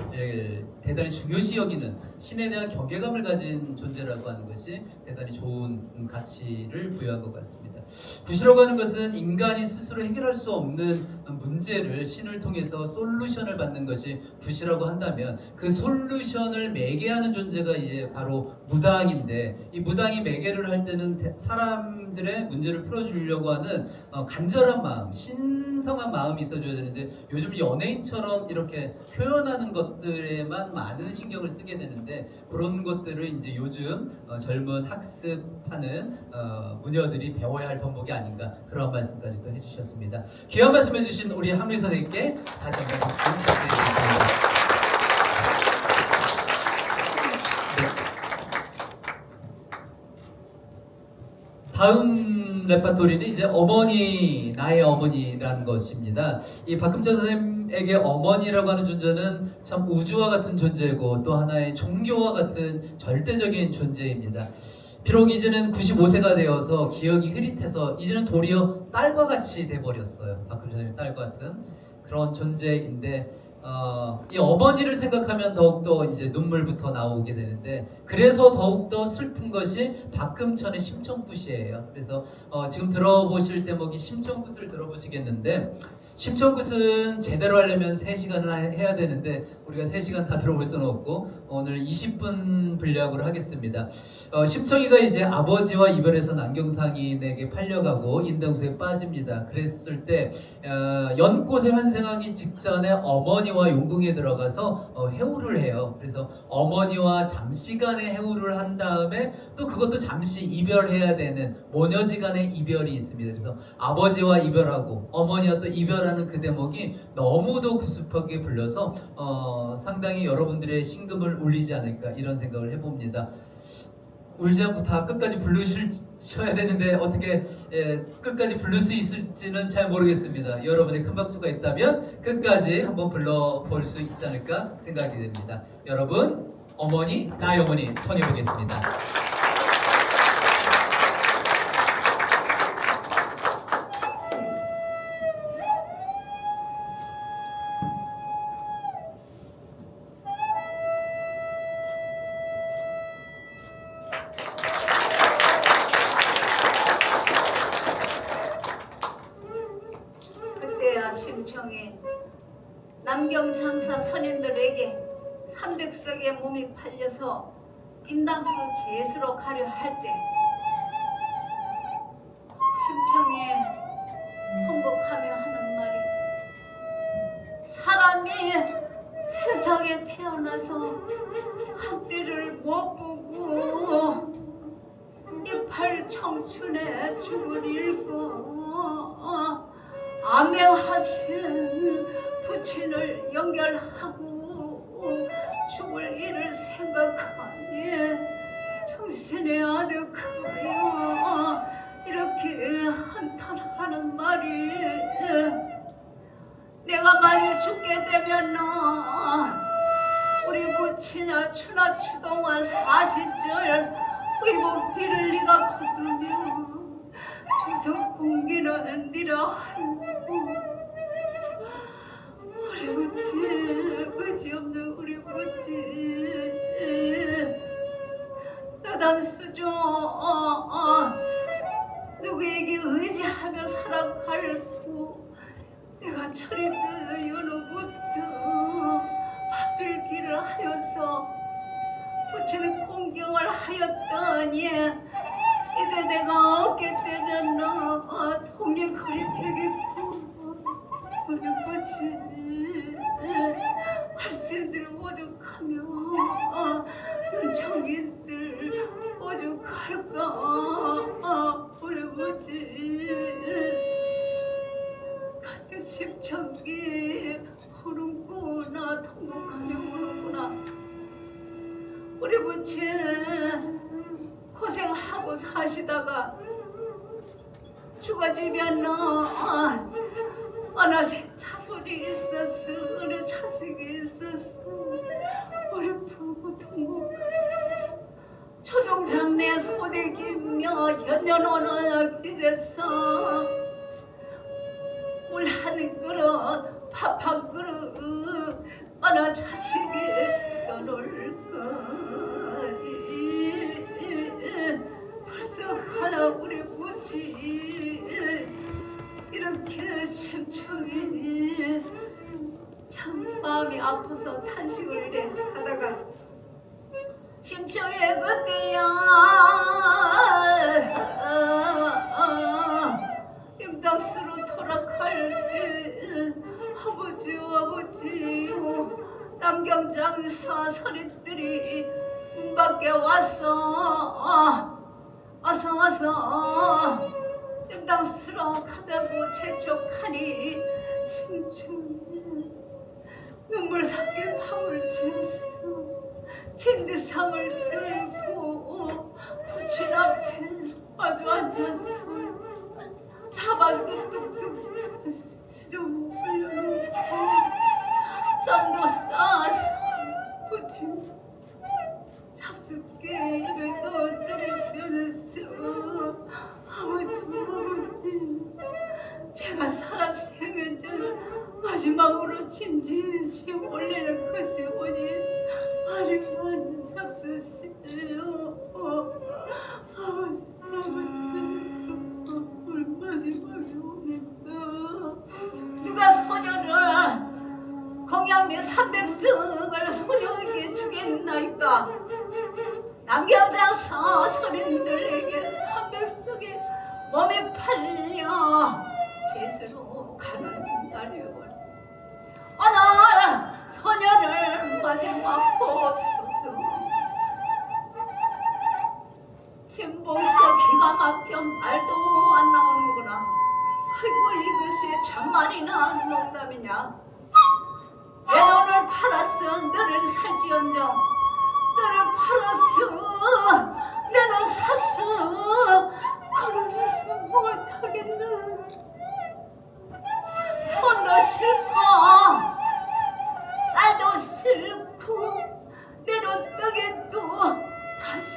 대단히 중요시 여기는 신에 대한 경계감을 가진 존재라고 하는 것이 대단히 좋은 가치를 부여한 것 같습니다. 굿이라고 하는 것은 인간이 스스로 해결할 수 없는 문제를 신을 통해서 솔루션을 받는 것이 굿이라고 한다면 그 솔루션을 매개하는 존재가 이제 바로 무당인데, 이 무당이 매개를 할 때는 사람들의 문제를 풀어주려고 하는 간절한 마음, 신성한 마음이 있어줘야 되는데 요즘 연예인처럼 이렇게 표현하는 것들에만 많은 신경을 쓰게 되는데 그런 것들을 이제 요즘 젊은 학습하는 무녀들이 배워야 할 덕목이 아닌가, 그런 말씀까지도 해주셨습니다. 귀한 말씀 해주신 우리 한미 선생님께 다시 한번 박수 부탁드리겠습니다. 다음 레파토리는 이제 어머니, 나의 어머니라는 것입니다. 이 박금천 선생님에게 어머니라고 하는 존재는 참 우주와 같은 존재고 또 하나의 종교와 같은 절대적인 존재입니다. 비록 이제는 95세가 되어서 기억이 흐릿해서 이제는 도리어 딸과 같이 돼버렸어요. 박금천 선생님 딸과 같은 그런 존재인데 이 어머니를 생각하면 더욱더 이제 눈물부터 나오게 되는데, 그래서 더욱더 슬픈 것이 박금천의 심청굿이에요. 그래서 지금 들어보실 대목이 심청굿을 들어보시겠는데, 심청굿은 제대로 하려면 3시간을 해야 되는데 우리가 3시간 다 들어볼 수는 없고 오늘 20분 분량으로 하겠습니다. 심청이가 이제 아버지와 이별해서 남경상인에게 팔려가고 인당수에 빠집니다. 그랬을 때 연꽃에 환생하기 직전에 어머니와 용궁에 들어가서 해우를 해요. 그래서 어머니와 잠시간의 해우를 한 다음에 또 그것도 잠시 이별해야 되는 모녀지간의 이별이 있습니다. 그래서 아버지와 이별하고 어머니와 또 이별하는 그 대목이 너무도 구수하게 불려서 상당히 여러분들의 심금을 울리지 않을까, 이런 생각을 해봅니다. 울지 않고 다 끝까지 부르셔야 되는데 어떻게 끝까지 부를 수 있을지는 잘 모르겠습니다. 여러분의 큰 박수가 있다면 끝까지 한번 불러볼 수 있지 않을까 생각이 됩니다. 여러분, 어머니, 나의 어머니 청해보겠습니다. 그때야 심청이 남경창사 선인들에게 300석의 몸이 팔려서 임당수 제수로 가려 할 때 심청이 통곡하며 하는 말이, 사람이 세상에 태어나서 학대를 못 보고 이팔 청춘의 죽을 읽고 암행하신 부친을 연결하고 죽을 일을 생각하니 정신이 아득하여 이렇게 한탄하는 말이, 내가 만일 죽게 되면 우리 부친아 추나 추동아 40절 의복 뒤를 네가 거두며 주석 공기는 니라 하고, 우리 부친, 의지 없는 우리 부친 여단수죠. 누구에게 의지하며 살아갈고 내가 철이 뜨는 연후부터 밥빌기를 하여서 부친의 공경을 하였더니 이제 내가 얻게 되면 동력 거립되겠고 우리 부친 관신들 오죽하며 눈청인들 오죽할까. 우리 부친 같은 심청기 흐르구나, 통곡하며 흐르구나. 우리 부친 고생하고 사시다가 죽어지면 어느 자손이 있었어, 어느 자식이 있었어. 현면오는 기제서 물 한 그릇 밥 한 그릇 어느 자식이 떠놀까. 벌써 하나 우리 묻지 이렇게 심청이 참 마음이 아파서 탄식을 이래 하다가 심청이 그때야 임당수로 돌아갈지 아버지 남경장사 서리들이 문 밖에 왔어. 어서 임당수로 가자고 재촉하니 심청이 눈물 섞인 밤을 지었어. 진드상을 들고 부친 앞에 마주 앉았어. 자반도 뚝뚝 수정 올려놓고 쌈도 싸서 부친 잡숫게 입에 넣어드리면서 아버지 제가 살아 생은 줄 마지막으로 진지 올리는 것을 보니 아리만 잡수세요. 아버지 오늘 마지막에 오니까 누가 소녀를 공양미 300승을 소녀에게 주겠나이까. 남경장서 서민들에게 300승에 몸이 팔려 제수로 가는 날이 오니 어느 소녀를 마지막 보옵소서. 신봉서 기가 막혀 말도 안 나오는구나. 아이고 이것이 참말이나 농담이냐. 내 돈을 팔았어 너를 살지언정. 너를 팔았어 내 돈 샀어. 그러면서 못하겠나. 돈도 싫고 쌀도 싫고 내 노떡에도 다시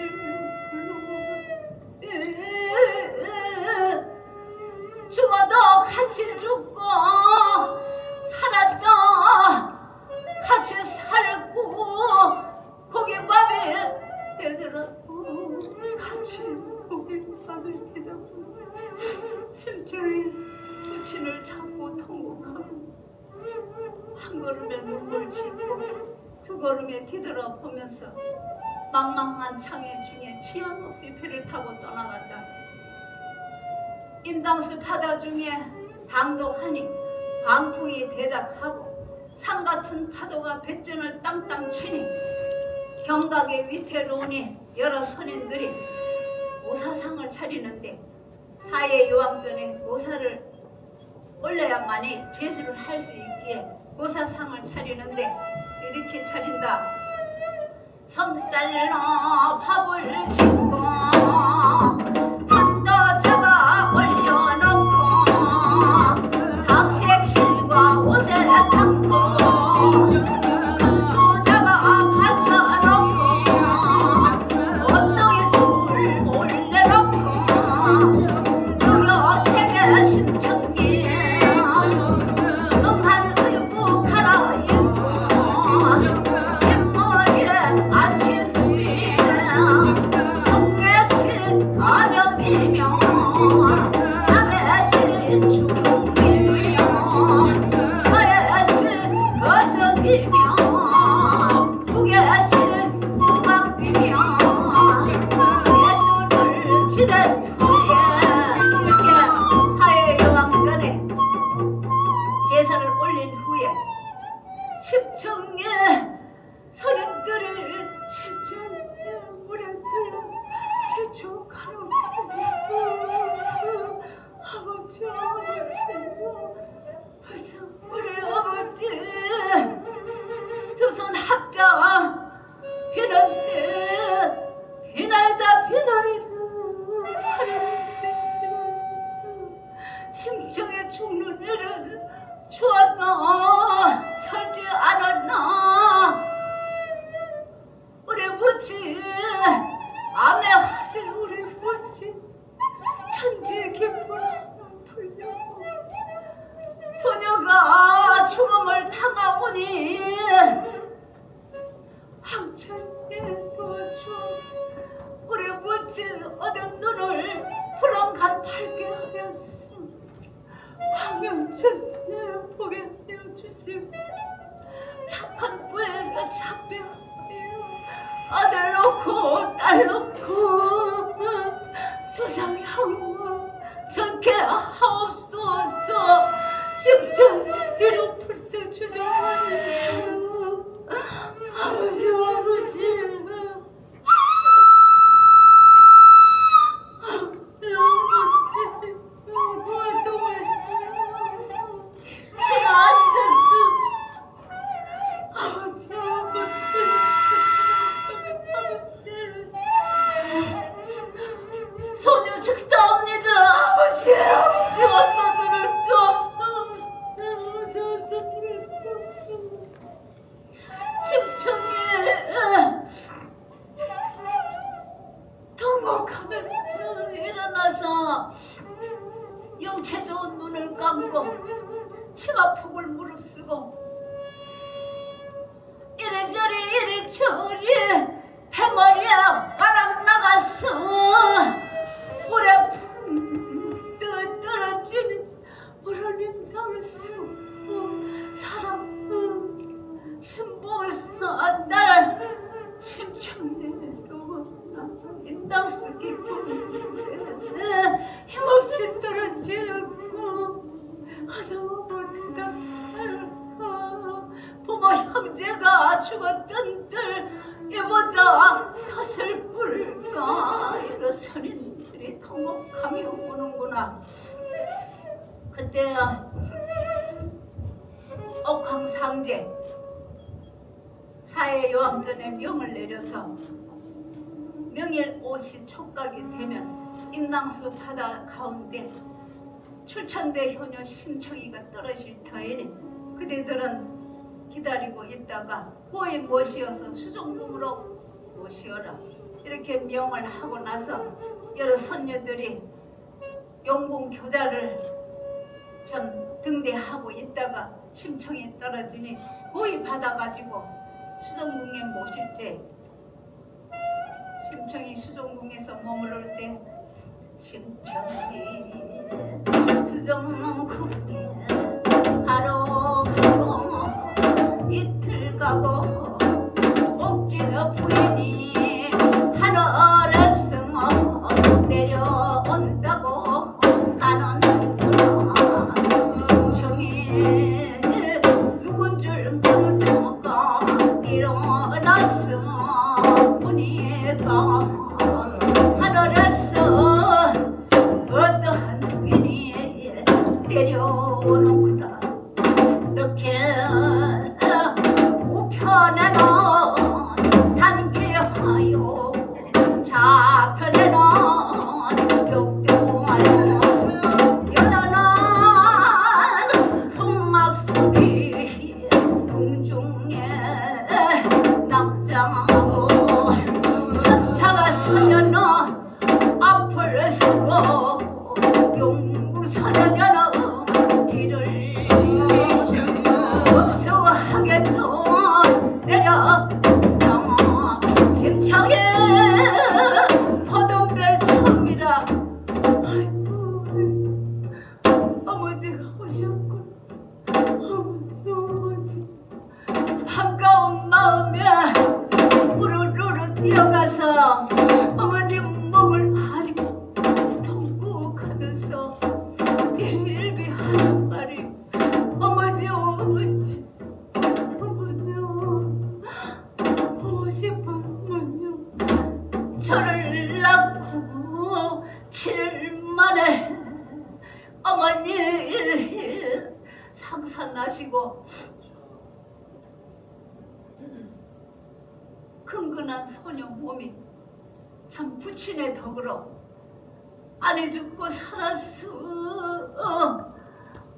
죽어도 같이 죽고 살아도 같이 살고 고깃밥에 되더라도 같이 고깃밥을 대접하고 심청이 부친을 찾고 통곡하고 한 걸음에 눈물 짓고 두 걸음에 뒤돌아 보면서 망망한 창해 중에 취향 없이 배를 타고 떠나간다. 임당수 바다 중에 당도하니 방풍이 대작하고 산 같은 파도가 뱃전을 땅땅 치니 경각에 위태로우니 여러 선인들이 모사상을 차리는데 사회 유황전에 모사를 올려야만이 제수를 할 수 있기에 모사상을 차리는데 이렇게 차린다. 섬쌀로 밥을 짓고 한도 잡아 올려놓고 삼색실과 옷에 탕소 큰소 잡아 받쳐놓고 엉덩이 술 올려놓고 유교책에 심청기 응한 의부 갈아입고 뱃머리에 앉힌 후에 동네시 아령이며 남해시 주경이며 서해시 거석이며 북해시 우방이며 예술을 지낸 후에 이렇게 사회여왕전에 제사를 올린 후에 십청에 선인들을 십전에 물에 들러 재촉하러 아버지 벌써 우리 아버지 두 손 합자 비는데 비나이다 하나님께 심청에 죽는 일은 좋았다 살지 않았나. 우리 부치 암에 하신 우리 부치 소녀가 죽음을 당하오니 황천에 도와줘. 우리 묻힌 얻은 눈을 불안간 밝게 하였소. 황명천에 보게 하여 주시고 착한 부에가 참배하여 아들 놓고 딸 놓고 조상향후 전케 하옵소서. 심장 뒤로 불쌍 주정하시오. 아버지 아버지 소녀 축사합니다. 아버지 아버지 어서 눈을 떠서 어서 눈을 떠서 심청에 통곡하면서 일어나서 영체 좋은 눈을 감고 치마폭을 무릅쓰고 이리저리 패머리에 바람 나가서 오래 떨어지는 오르님 당수 사랑 신보사 날 심청내 두고 인당수 깊은 힘없이 떨어지고 하소보다 부모 형제가 죽었던 들 이보다 더 슬플까. 이런 선인들이 통곡하며 우는구나. 그때 옥황상제 사해여왕전에 명을 내려서 명일 5시 촉각이 되면 임낭수 바다 가운데 출천대 효녀 심청이가 떨어질 터이니 그대들은 기다리고 있다가 고이 모시어서 수종궁으로 모시어라. 이렇게 명을 하고 나서 여러 선녀들이 용궁 교자를 참 등대하고 있다가 심청이 떨어지니 고이 받아가지고 수종궁에 모실 때 심청이 수종궁에서 머무를 때 심청이 수종궁에 하루 가고 이틀 가고 옥지의 부인이 하늘에서 내려온다고 하는구나. 심청이 누군 줄 모르다가 일어났어 보니까 하늘에서 어떠한 부인이 내려오는구나. 이렇게 우편에는 단계하여 좌편에는 벽돌하여 연하는 풍막소리 궁중에 납장하고 천사가 서녀는 앞을 서고 용구서녀는 뒤를 없어하게도 내려 심청에 포동배 섬이라. 아이고 어머니가 오셨군. 어머니 반가운 마음에 우르르르 뛰어가서 어머니 몸을 안고 통곡하면서 일비하는 말이 어머니 어머니 보고 싶으면요 저를 낳고 7일 만에 어머니 상산나시고 근근한 소녀 몸이 참 부친의 덕으로 아내 죽고 살았어.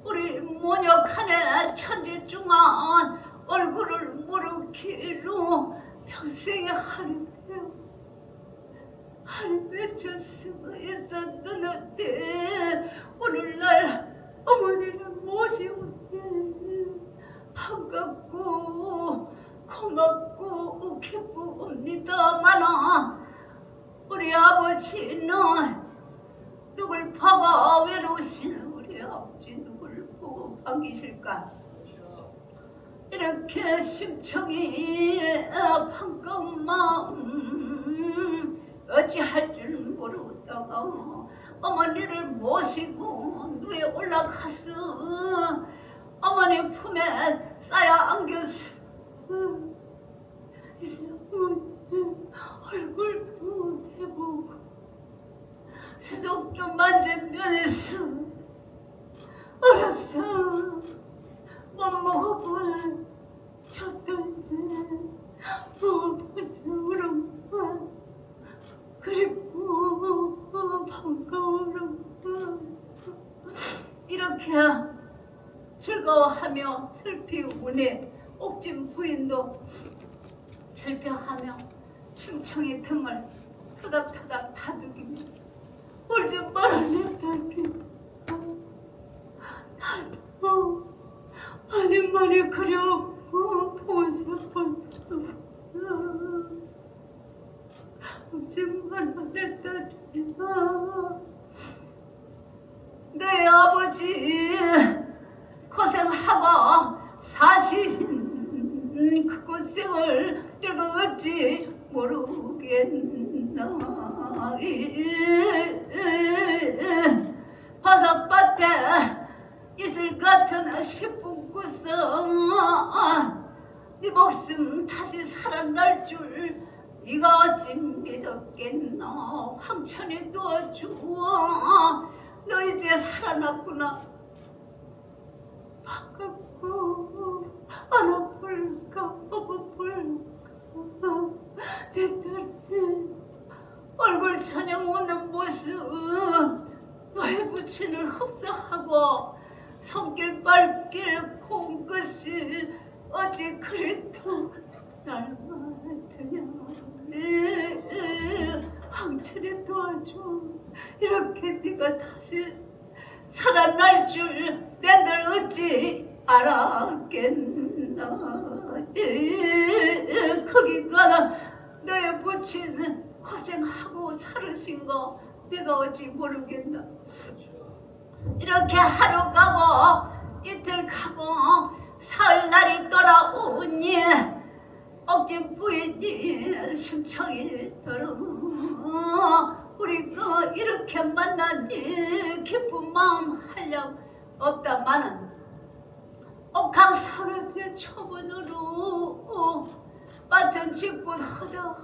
우리 모녀간의 천지중한 얼굴을 무르키로 평생에 한을 맺을 수 있었던 때 오늘날 어머니를 모시고 아버지는 누굴 보고 외로우신 우리 아버지 누굴 보고 반기실까? 이렇게 심청이 반가운 마음 어찌할 줄 모르다가 어머니를 모시고 누에 올라가서 어머니 품에 쌓여 안겼어. 이제 얼굴도 대보고 수족도 만지면서 알았어. 못 먹어볼 쳤던지 먹어보자 우렁아. 그리고 반가워라. 이렇게 즐거워하며 슬피 우네 옥진 부인도 슬퍼하며 심청의 등을 토닥토닥 다독이며 울지 말아내 딸이. 나도 많이 많이 그렸고 보고 싶었어. 울지 말아내 딸이야. 내 아버지 고생하고 사신 그 고생을 내가 어찌 모르겠나. 버섯밭에 있을 같은 싶은 구성 네 목숨 다시 살아날 줄 네가 어찌 믿었겠나. 황천에 놓아주어 너 이제 살아났구나. 반갑고 안아볼까 업어볼까. 내 딸이 얼굴 저녁 오는 모습 너의 부친을 흡수하고 손길 발길 고운 것이 어찌 그리도 닮았느냐. 황천에 도와줘. 이렇게 네가 다시 살아날 줄 내들 어찌 알았겠나. 거기가 너의 부친 고생하고 살으신 거 내가 어찌 모르겠나. 이렇게 하루 가고 이틀 가고 사흘날이 돌아오니 옥진 부인이 심청이 들어 우리가 이렇게 만나니 기쁜 마음 한량 없다마는 옥황사가지 처분으로 맡은 직분하다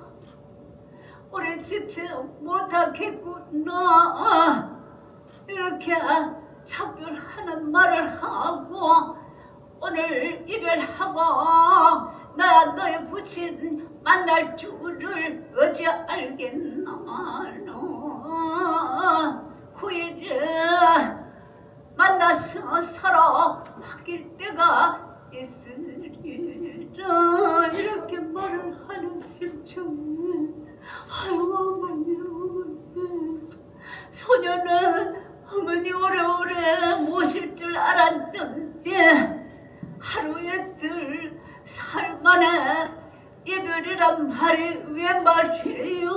오래 지체 못하겠구나. 이렇게 작별하는 말을 하고 오늘 이별하고 나 너의 부친 만날 줄을 어찌 알겠나. 후일에 만나서 서로 바뀔 때가 있으리라. 이렇게 말을 하는 심청이 아이고 어머니 소녀는 어머니 오래오래 모실 줄 알았는데 하루에 살 만에 이별이란 말이 왜 말이에요.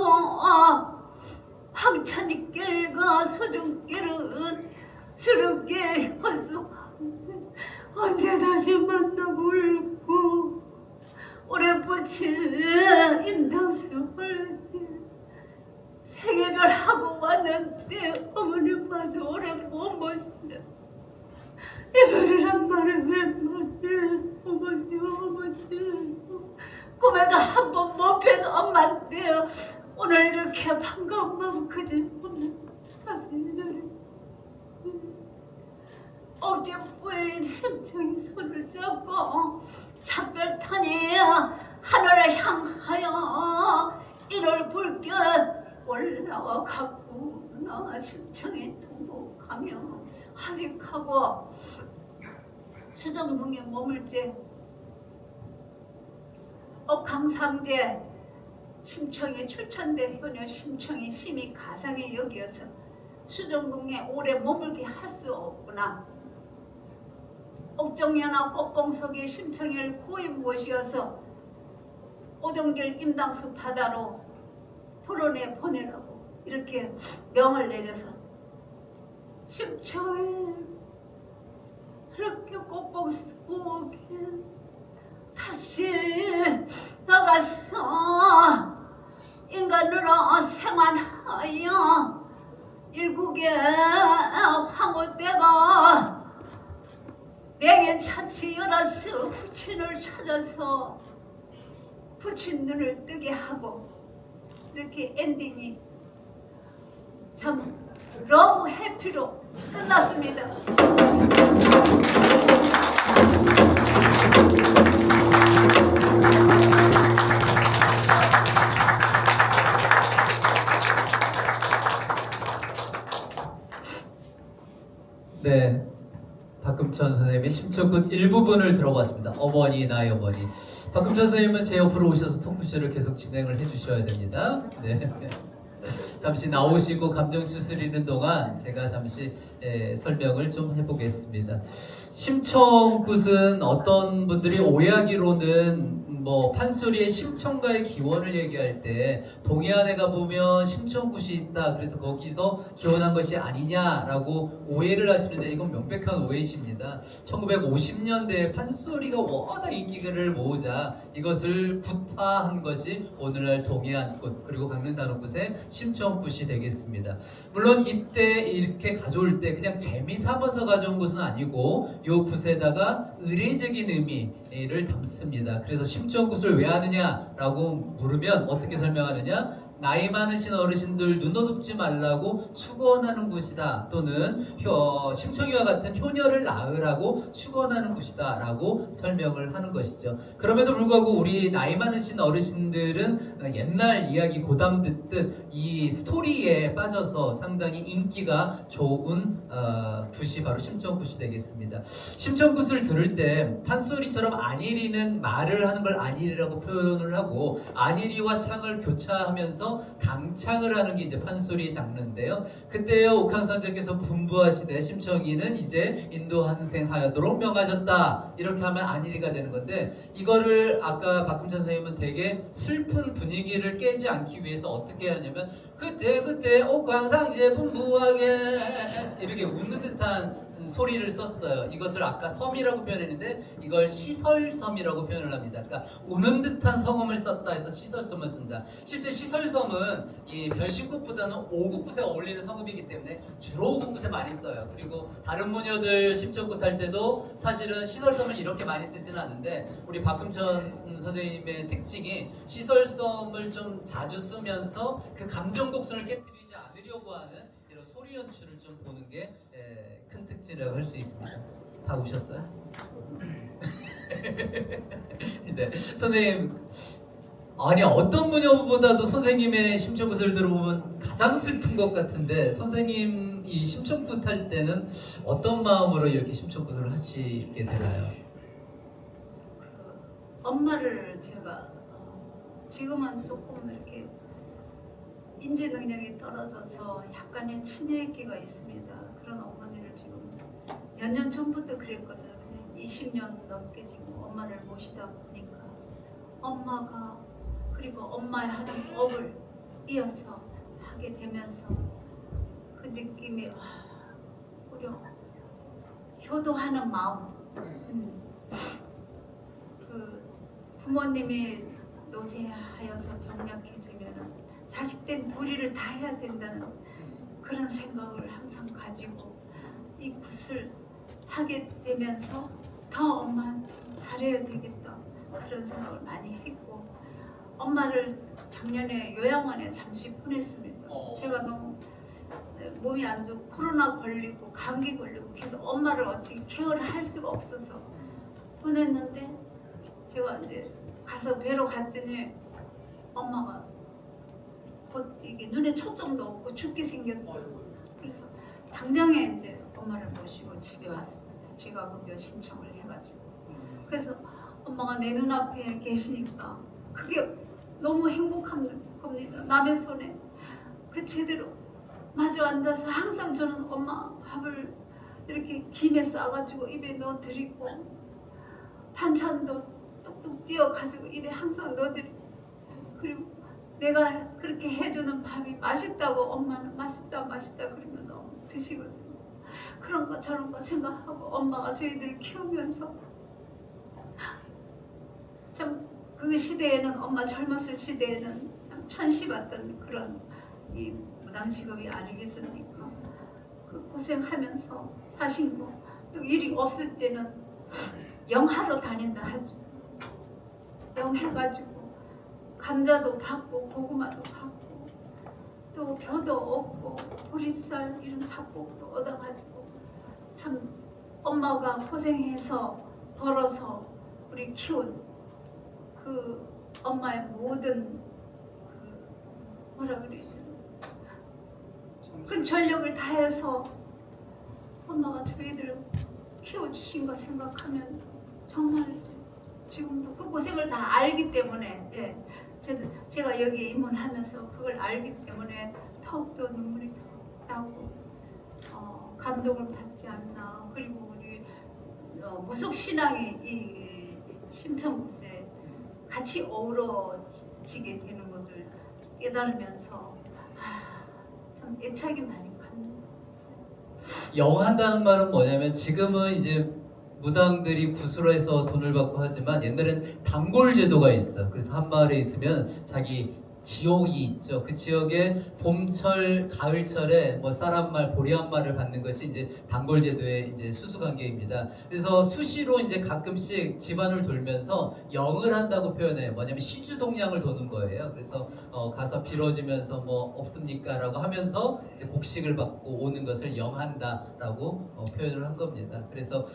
황천이길과 소중길은 수렵게 헛수한데 언제 다시 만나볼고. 올해 부친 임당수를 생애별하고 왔는데 어머님마저 오래 못 봤어요. 이별이란 말을 왜 말해. 어머니 꿈에도 한 번 못 뵌 엄마인데 오늘 이렇게 반가운 마음 그지 오늘 다시 이별이. 옥진 부인 심청이 손을 잡고 작별탄이 하늘을 향하여 이를 불겨 올라가구나. 심청이 통곡하며 하직하고 수정궁에 머물지 옥황상제 심청이 출천대 효녀 심청이 심히 가상히 여기어서 수정궁에 오래 머물게 할 수 없구나. 옥정연화 꽃봉석의 심청이를 고이 모시어서 오동길 임당수 바다로 토론에 보내라고 이렇게 명을 내려서 심초에 이렇게 꽃봉 속에 다시 나가서 인간으로 생활하여 일국의 황후대가 맹연차치 열아서 부친을 찾아서 부친 눈을 뜨게 하고 이렇게 엔딩이 참 러브 해피로 끝났습니다. 네, 박금천 선생님의 심초굿 일부분을 들어봤습니다. 어머니 나의 어머니. 박금천 선생님은 제 옆으로 오셔서 토크쇼를 계속 진행을 해주셔야 됩니다. 네. 잠시 나오시고 감정 추스리는 동안 제가 잠시 설명을 좀 해보겠습니다. 심청굿은 어떤 분들이 오해하기로는 뭐 판소리의 심청가의 기원을 얘기할 때 동해안에 가보면 심청굿이 있다, 그래서 거기서 기원한 것이 아니냐라고 오해를 하시는데 이건 명백한 오해이십니다. 1950년대에 판소리가 워낙 인기를 모으자 이것을 굿화한 것이 오늘날 동해안굿 그리고 강릉단원굿의 심청굿이 되겠습니다. 물론 이때 이렇게 가져올 때 그냥 재미 삼아서 가져온 것은 아니고 요 굿에다가 의례적인 의미를 담습니다. 그래서 심청굿을 왜 하느냐라고 물으면 어떻게 설명하느냐? 나이 많으신 어르신들 눈 어둡지 말라고 축원하는 굿이다, 또는 심청이와 같은 효녀를 낳으라고 축원하는 굿이다 라고 설명을 하는 것이죠. 그럼에도 불구하고 우리 나이 많으신 어르신들은 옛날 이야기 고담 듣듯 이 스토리에 빠져서 상당히 인기가 좋은 굿이 바로 심청굿이 되겠습니다. 심청굿을 들을 때 판소리처럼 안일이는 말을 하는 걸 안일이라고 표현을 하고 안일이와 창을 교차하면서 강창을 하는 게 이제 판소리 장르인데요. 그때요 옥황상제께서 분부하시되 심청이는 이제 인도한생하여도록 명하셨다, 이렇게 하면 안일이가 되는 건데, 이거를 아까 박금천 선생님은 되게 슬픈 분위기를 깨지 않기 위해서 어떻게 하냐면 그때 옥황상제 분부하게 이렇게 웃는 듯한 소리를 썼어요. 이것을 아까 섬이라고 표현했는데 이걸 시설섬이라고 표현을 합니다. 그러니까 우는 듯한 성음을 썼다 해서 시설섬을 쓴다. 실제 시설섬은 이 별신굿보다는 오곡굿에 어울리는 성음이기 때문에 주로 오곡굿에 많이 써요. 그리고 다른 무녀들 심청굿 할 때도 사실은 시설섬을 이렇게 많이 쓰지는 않는데 우리 박금천 선생님의 특징이 시설섬을 좀 자주 쓰면서 그 감정 곡선을 깨뜨리지 않으려고 하는 이런 소리 연출을 좀 보는 게 큰 특징이라고 할 수 있습니다. 다 우셨어요? 네, 선생님, 아니 어떤 무녀보다도 선생님의 심청굿을 들어보면 가장 슬픈 것 같은데, 선생님 이 심청굿 할 때는 어떤 마음으로 이렇게 심청굿을 하시게 되나요? 엄마를 제가 지금은 조금 이렇게 인지 능력이 떨어져서 약간의 치매기가 있습니다. 그런 어머니를 지금 몇 년 전부터 그랬거든요. 20년 넘게 지금 엄마를 모시다 보니까 엄마가, 그리고 엄마의 하는 법을 이어서 하게 되면서 그 느낌이 우리 효도하는 마음, 그 부모님이 노쇠하여서 병약해지면 자식된 도리를 다 해야 된다는 그런 생각을 항상 가지고 이 굿을 하게 되면서 더 엄마한테 잘해야 되겠다 그런 생각을 많이 했고, 엄마를 작년에 요양원에 잠시 보냈습니다. 제가 너무 몸이 안 좋고 코로나 걸리고 감기 걸리고 계속 엄마를 어떻게 케어를 할 수가 없어서 보냈는데, 제가 이제 가서 뵈러 갔더니 엄마가 곧 이게 눈에 초점도 없고 죽게 생겼어요. 그래서 당장에 이제 엄마를 모시고 집에 왔습니다. 제가 그 신청을 해가지고. 그래서 엄마가 내 눈앞에 계시니까 그게 너무 행복한 겁니다. 남의 손에 그 제대로 마주 앉아서 항상 저는 엄마 밥을 이렇게 김에 싸가지고 입에 넣어드리고 반찬도 뚝뚝 띄어가지고 입에 항상 넣어드리고, 그리고 내가 그렇게 해주는 밥이 맛있다고 엄마는 맛있다 그러면서 드시거든요. 그런 거 저런 거 생각하고 엄마가 저희들 키우면서 참 그 시대에는 엄마 젊었을 시대에는 참 천시받던 그런 이 무당직업이 아니겠습니까? 그 고생하면서 사신 거 또 일이 없을 때는 영하러 다닌다 하죠. 영 해가지고 감자도 받고 고구마도 받고 또 벼도 얻고 보리쌀 이런 잡곡도 얻어가지고 참 엄마가 고생해서 벌어서 우리 키운 그 엄마의 모든 그 뭐라 그래야 되나 그 전력을 다해서 엄마가 저희들 키워주신 거 생각하면 정말 지금도 그 고생을 다 알기 때문에 제가 여기 입문하면서 그걸 알기 때문에 더욱더 눈물이 나고 감동을 받지 않나. 그리고 우리 무속신앙이 이 심천굿에 같이 어우러지게 되는 것을 깨달으면서 참 애착이 많이 갑니다. 영한다는 말은 뭐냐면 지금은 이제 무당들이 구슬로 해서 돈을 받고 하지만 옛날엔 단골 제도가 있어. 그래서 한 마을에 있으면 자기 지옥이 있죠. 그 지역에 봄철, 가을철에 뭐 쌀한말, 보리한말을 받는 것이 이제 단골 제도의 이제 수수관계입니다. 그래서 수시로 이제 가끔씩 집안을 돌면서 영을 한다고 표현해요. 뭐냐면 시주동량을 도는 거예요. 그래서 가서 빌어주면서 뭐 없습니까라고 하면서 이제 곡식을 받고 오는 것을 영한다라고 표현을 한 겁니다. 그래서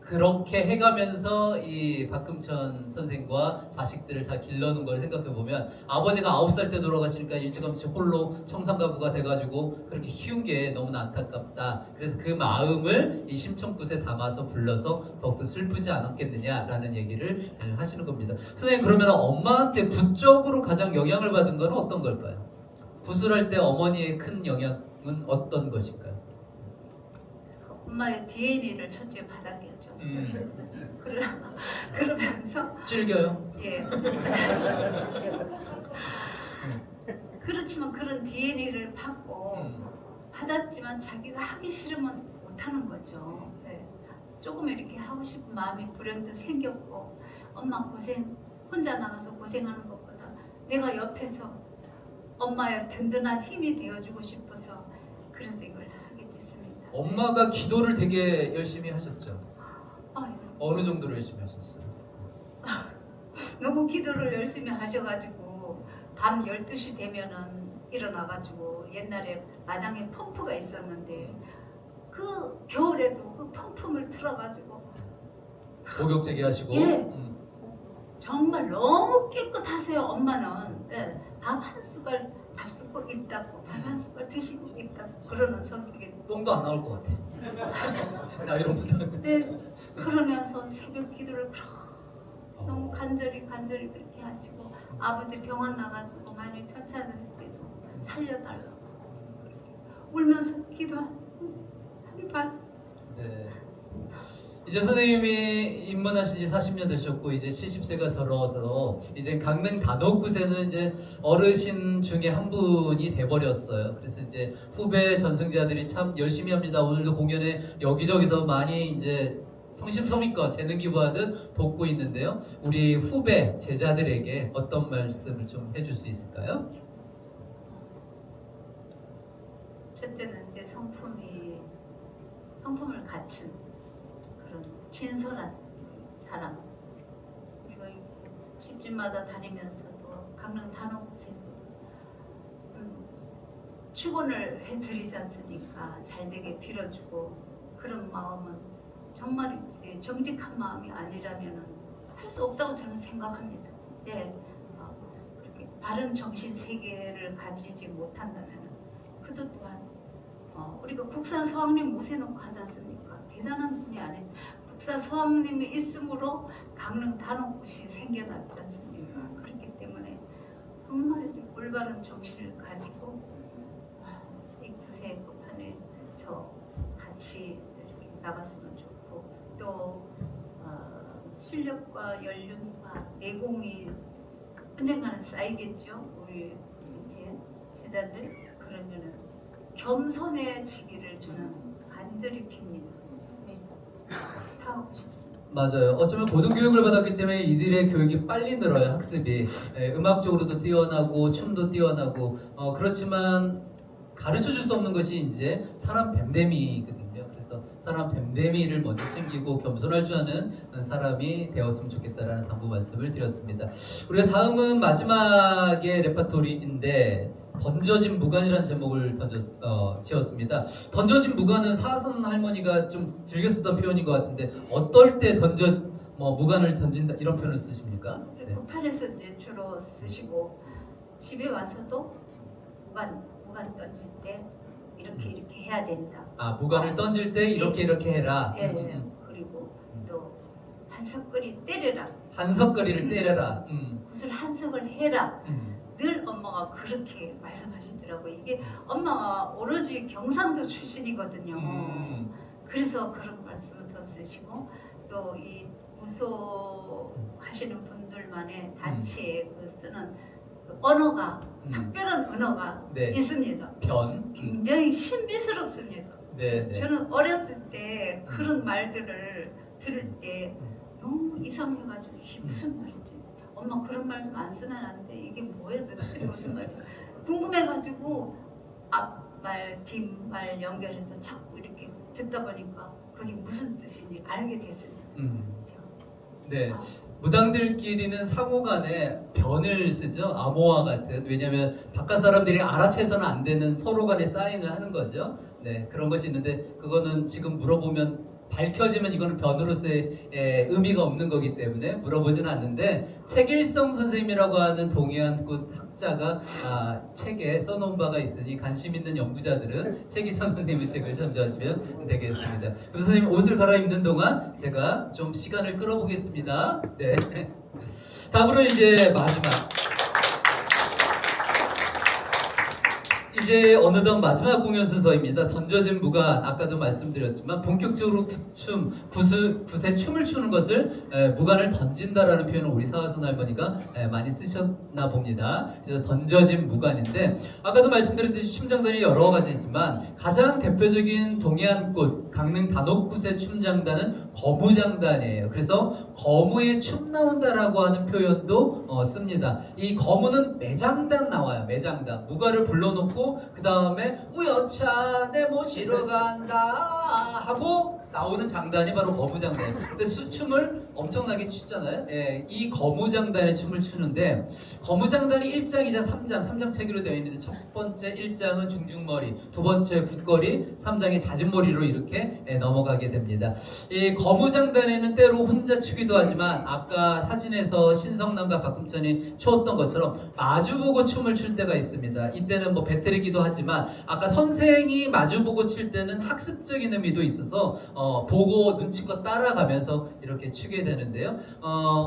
그렇게 해가면서 이 박금천 선생과 자식들을 다 길러놓은 걸 생각해 보면 아버지가 9살 때 돌아가시니까 일찌감치 홀로 청산가부가 돼가지고 그렇게 키운 게 너무나 안타깝다. 그래서 그 마음을 이 심청굿에 담아서 불러서 더욱더 슬프지 않았겠느냐라는 얘기를 하시는 겁니다. 선생님, 그러면 엄마한테 굿적으로 가장 영향을 받은 건 어떤 걸까요? 구슬할 때 어머니의 큰 영향은 어떤 것일까요? 엄마의 DNA를 첫째 받았겠죠. 그러면서 즐겨요? 예. 그렇지만 그런 DNA를 받았지만 자기가 하기 싫으면 못하는 거죠. 네. 조금 이렇게 하고 싶은 마음이 불현듯 생겼고 엄마 고생 혼자 나가서 고생하는 것보다 내가 옆에서 엄마의 든든한 힘이 되어주고 싶어서 그래서 이걸 하게 됐습니다. 엄마가 기도를 되게 열심히 하셨죠? 아유, 어느 정도로 열심히 하셨어요? 너무 기도를 열심히 하셔가지고 밤 12시 되면은 일어나가지고 옛날에 마당에 펌프가 있었는데 그 겨울에도 그 펌프를 틀어가지고 목욕제기 하시고. 예. 정말 너무 깨끗하세요. 엄마는 예, 밥 한 숟갈 잡수고 입 닫고 밥 한 숟갈 드시고 입 닫고 그러는 성격이 똥도 안 나올 것 같아. 나 이런 분들. 네, 그러면서 새벽 기도를 너무 간절히 그렇게 하시고 아버지 병원 나가지고 많이 편찮을 때도 살려달라고 그렇게 울면서 기도하니 봤어. 네. 이제 선생님이 입문하신 지 40년 되셨고 이제 70세가 들어서 이제 강릉 단옥굿에는 이제 어르신 중에 한 분이 돼버렸어요. 그래서 이제 후배 전승자들이 참 열심히 합니다. 오늘도 공연에 여기저기서 많이 이제 성심성의껏 재능 기부하듯 돕고 있는데요. 우리 후배 제자들에게 어떤 말씀을 좀 해줄 수 있을까요? 첫째는 이제 성품을 갖춘 그런 진솔한 사람. 우리가 집집마다 다니면서도 강릉 단옥굿에서 축원을 해드리지 않습니까? 잘되게 빌어주고 그런 마음은 정말이지 정직한 마음이 아니라면 할 수 없다고 저는 생각합니다. 예, 그렇게 바른 정신 세계를 가지지 못한다면 그도 또한 우리가 국산 서왕님 모셔놓고 하지 않습니까? 대단한 분이 아니죠. 국산 서왕님이 있으므로 강릉 단옥굿이 생겨났지 않습니까? 그렇기 때문에 정말 올바른 정신을 가지고 이 굿의 법안에서 같이 이렇게 나갔으면 좋고 또 실력과 연륜과 내공이 언젠가는 쌓이겠죠. 우리 밑에 제자들. 그러면은 겸손의 지기를 저는 간절히 빕니다. 네. 다 하고 싶습니다. 맞아요. 어쩌면 고등교육을 받았기 때문에 이들의 교육이 빨리 늘어요. 학습이 음악적으로도 뛰어나고 춤도 뛰어나고 그렇지만 가르쳐줄 수 없는 것이 이제 사람 됨됨이거든요. 그래서 사람 됨됨이를 먼저 챙기고 겸손할 줄 아는 사람이 되었으면 좋겠다라는 당부 말씀을 드렸습니다. 우리가 다음은 마지막의 레파토리인데 던져진 무간이라는 제목을 지었습니다. 던져진 무간은 사선 할머니가 좀 즐겨 쓰던 표현인 것 같은데 어떨 때 무간을 던진다 이런 표현을 쓰십니까? 네. 급판에서 이제 주로 쓰시고 집에 와서도 무간 던질 때 이렇게 해야 된다. 아 무간을 던질 때 이렇게 해라. 예. 그리고 또 한석거리 때려라. 한석거리를 때려라. 굿을 한석을 해라. 늘 엄마가 그렇게 말씀하시더라고요. 이게 엄마가 오로지 경상도 출신이거든요. 그래서 그런 말씀을 더 쓰시고 또 이 무소하시는 분들만의 단체에 그 쓰는 그 언어가 특별한 언어가 네. 있습니다. 변. 굉장히 신비스럽습니다. 네. 저는 어렸을 때 그런 말들을 들을 때 너무 이상해가지고 이게 무슨 말이지? 엄마 그런 말 좀 안 쓰면 안 돼. 이게 뭐야 도대체 무슨 말이야? 궁금해가지고 앞말, 뒷말 연결해서 자꾸 이렇게 듣다 보니까 그게 무슨 뜻인지 알게 됐습니다. 네. 무당들끼리는 상호간에 변을 쓰죠. 암호화 같은. 왜냐하면 바깥 사람들이 알아채서는 안 되는 서로 간에 사인을 하는 거죠. 네, 그런 것이 있는데 그거는 지금 물어보면 밝혀지면 이거는 변으로서의 의미가 없는 거기 때문에 물어보지는 않는데 책일성 선생님이라고 하는 동해안 굿 학자가 책에 써놓은 바가 있으니 관심 있는 연구자들은 책일성 선생님의 책을 참조하시면 되겠습니다. 그럼 선생님 옷을 갈아입는 동안 제가 좀 시간을 끌어보겠습니다. 네. 다음으로 이제 마지막. 이제 어느덧 마지막 공연 순서입니다. 던져진 무간 아까도 말씀드렸지만 본격적으로 굿의 춤을 추는 것을 무간을 던진다라는 표현을 우리 사화선 할머니가 많이 쓰셨나 봅니다. 그래서 던져진 무간인데 아까도 말씀드렸듯이 춤장단이 여러 가지지만 가장 대표적인 동해안굿 강릉 단옥굿의 춤장단은 거무장단이에요. 그래서 거무에 춤 나온다라고 하는 표현도 씁니다. 이 거무는 매장단 나와요. 매장단 무가를 불러놓고 그 다음에 우여차 내 모시러 간다 하고 나오는 장단이 바로 거무장단이에요. 근데 수춤을 엄청나게 추잖아요. 예, 이 거무장단의 춤을 추는데 거무장단이 1장, 2장, 3장 체계로 되어 있는데 첫 번째 1장은 중중머리, 두 번째 굿거리, 3장이 잦은머리로 이렇게 넘어가게 됩니다. 이 거무장단에는 때로 혼자 추기도 하지만 아까 사진에서 신성남과 박금천이 추었던 것처럼 마주보고 춤을 출 때가 있습니다. 이때는 뭐 배틀이기도 하지만 아까 선생이 마주보고 칠 때는 학습적인 의미도 있어서 보고 눈치껏 따라가면서 이렇게 추게 되는데요.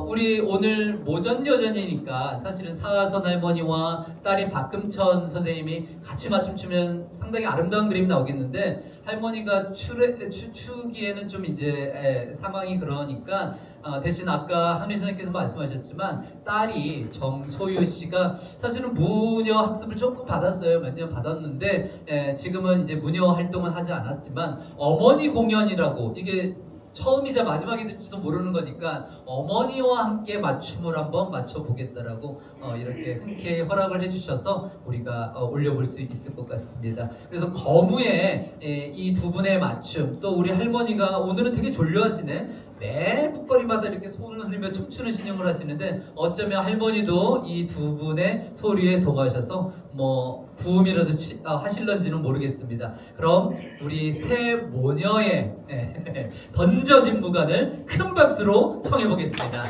우리 오늘 모전여전이니까 사실은 사화선 할머니와 딸이 박금천 선생님이 같이 맞춤 추면 상당히 아름다운 그림이 나오겠는데 할머니가 추기에는 좀 이제 상황이 그러니까 대신 아까 한희 선생님께서 말씀하셨지만 딸이 정소유 씨가 사실은 무녀 학습을 조금 받았어요. 몇 년 받았는데 지금은 이제 무녀 활동은 하지 않았지만 어머니 공연이라고 이게 처음이자 마지막이 될지도 모르는 거니까 어머니와 함께 맞춤을 한번 맞춰보겠다라고 이렇게 흔쾌히 허락을 해주셔서 우리가 올려볼 수 있을 것 같습니다. 그래서 거무의 이 두 분의 맞춤 또 우리 할머니가 오늘은 되게 졸려하시네. 매 국거리마다 이렇게 손을 흔들며 춤추는 신용을 하시는데 어쩌면 할머니도 이 두 분의 소리에 동하셔서 뭐 구음이라도 하실런지는 모르겠습니다. 그럼 우리 새 모녀의 던져진 무간을 큰 박수로 청해 보겠습니다.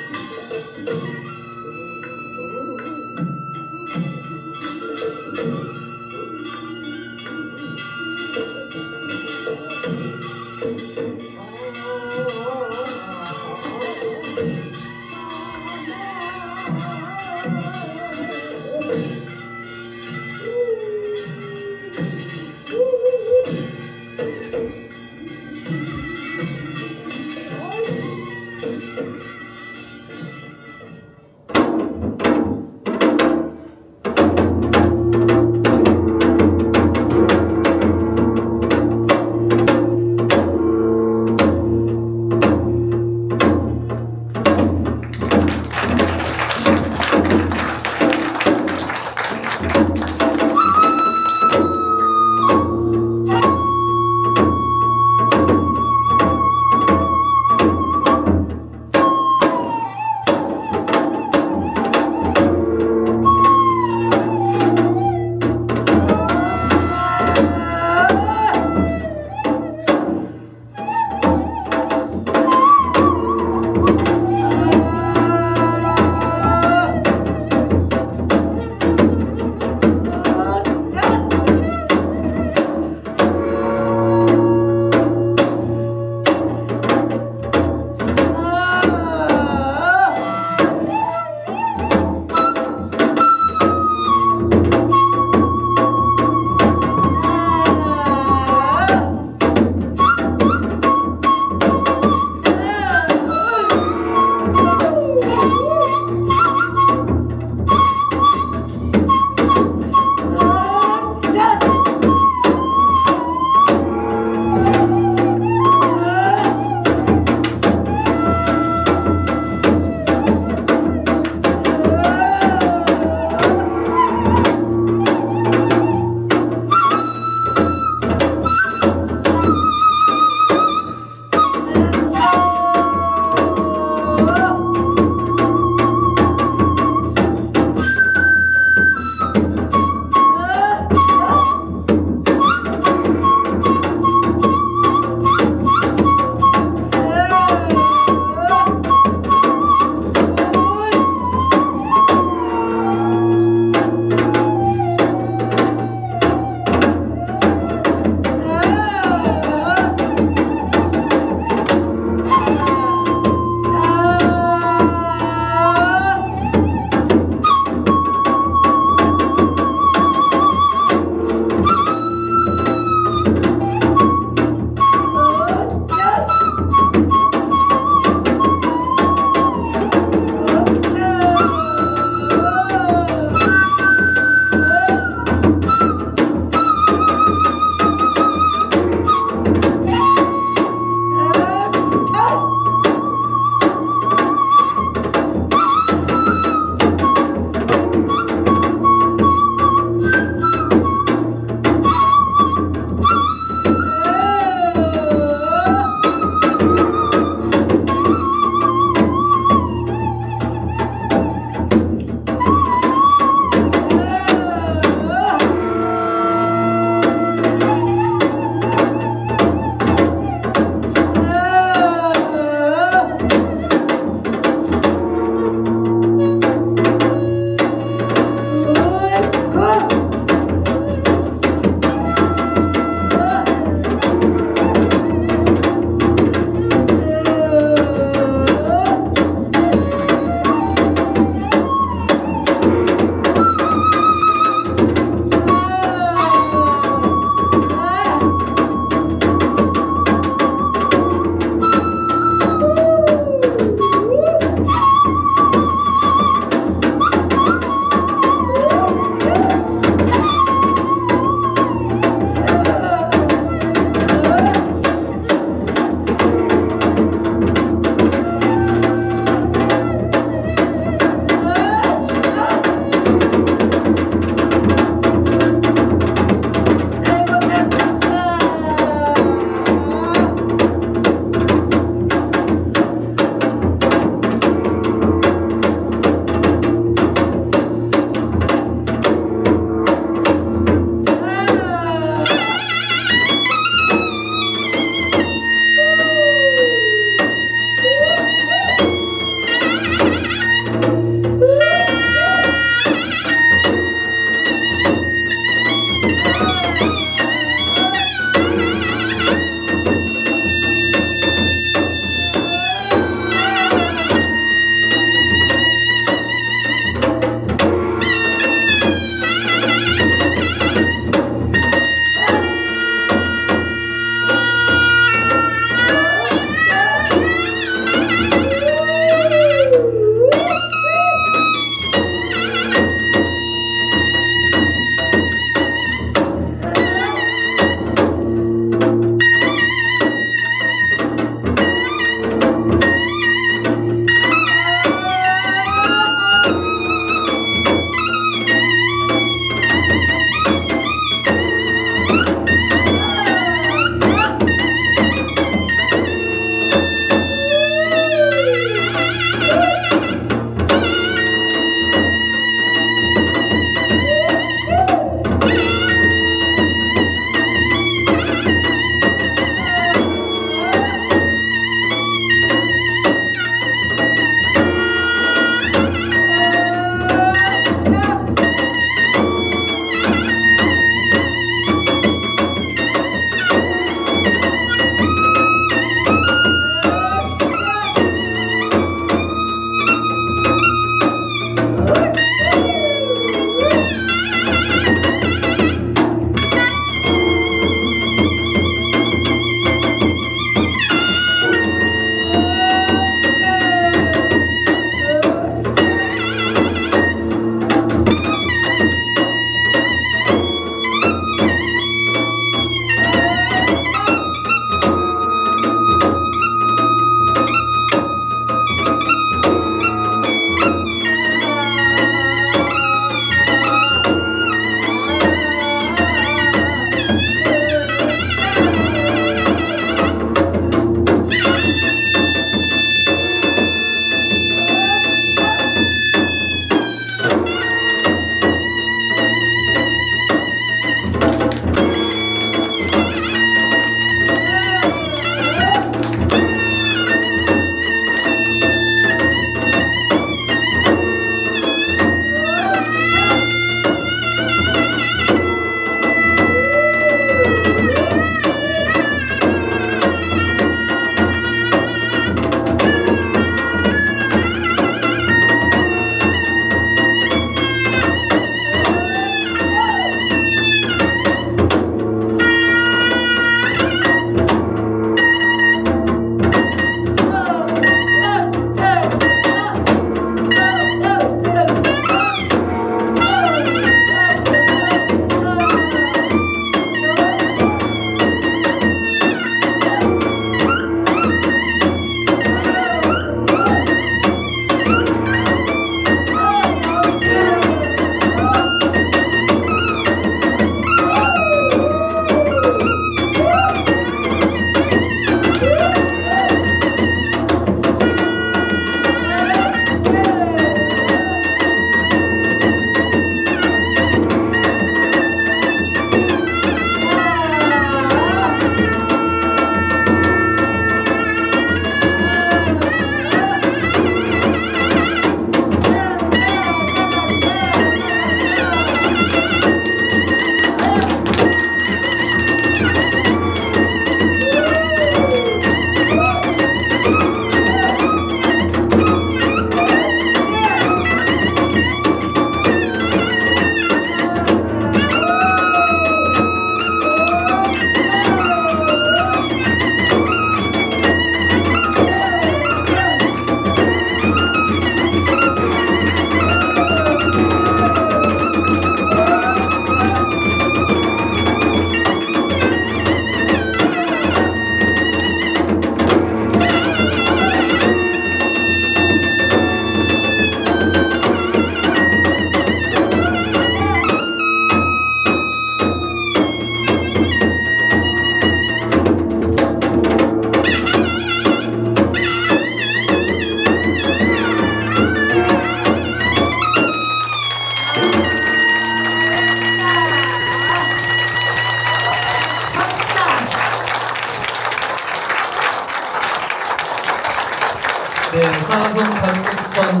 네, 사성 단국천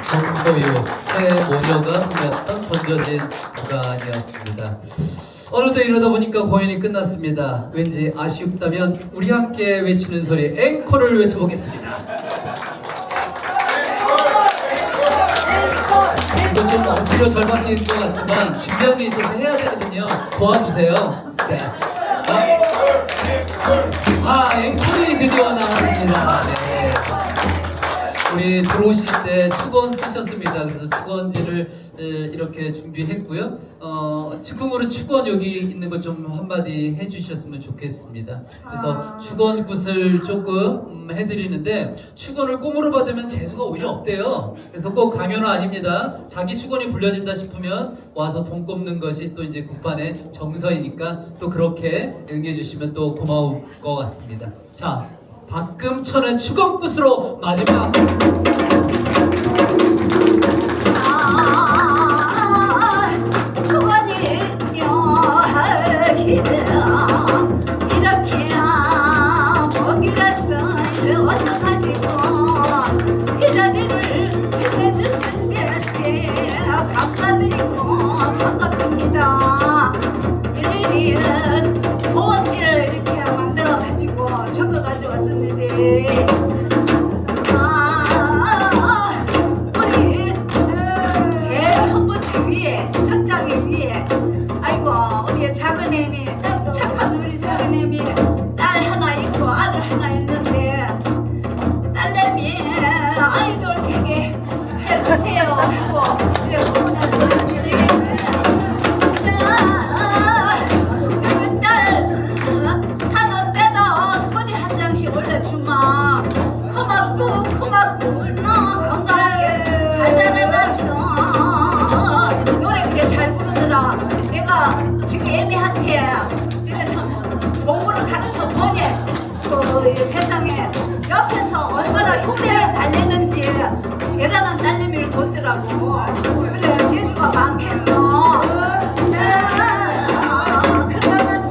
정소유 새 모녀가 꾸몄던 던져진 구간이었습니다. 어느덧 이러다 보니까 공연이 끝났습니다. 왠지 아쉽다면 우리 함께 외치는 소리 앵콜을 외쳐보겠습니다. 이거 좀 엎드려 절박인 것 같지만 준비한 게 있어서 해야 되거든요. 도와주세요. 네. 앵콜이 드디어 나왔습니다. 네. 우리 들어오실 때 축원 쓰셨습니다. 그래서 축원지를 이렇게 준비했고요. 즉흥으로 축원 여기 있는 것 좀 한마디 해주셨으면 좋겠습니다. 그래서 축원 굿을 조금 해드리는데 축원을 꽁으로 받으면 재수가 오히려 없대요. 그래서 꼭 강요는 아닙니다. 자기 축원이 불려진다 싶으면 와서 돈 꼽는 것이 또 이제 굿반의 정서이니까 또 그렇게 응해주시면 또 고마울 것 같습니다. 자, 박금천의 축원 굿으로 마지막. 이렇게 먹이라서 어서가지고 이 자리를 빛내주신 데 감사드리고 반갑습니다. 일일이 소원지를 이렇게 만들어가지고 적어가지고 왔습니다. 우리 제일 첫 번째 위에 천장에 위에 아이고 우리 작은 애미 착한 우리 작은 애미 딸 하나 있고 아들 하나 있는데 딸내미 아이돌 되게 해주세요 하고 그래 보냈었는데 그 딸 산업 때도 소지 한 장씩 올려주마 고맙고 너 건강하게 잘 자라났어 노래 그래 잘 부르더라. 내가 지금 애미한테 집에서 공부를 가르쳐 보니 그 세상에 옆에서 얼마나 흉내를 잘 내는지 대단한 딸내미를 뒀더라고. 그래 재주가 많겠어. 그다음에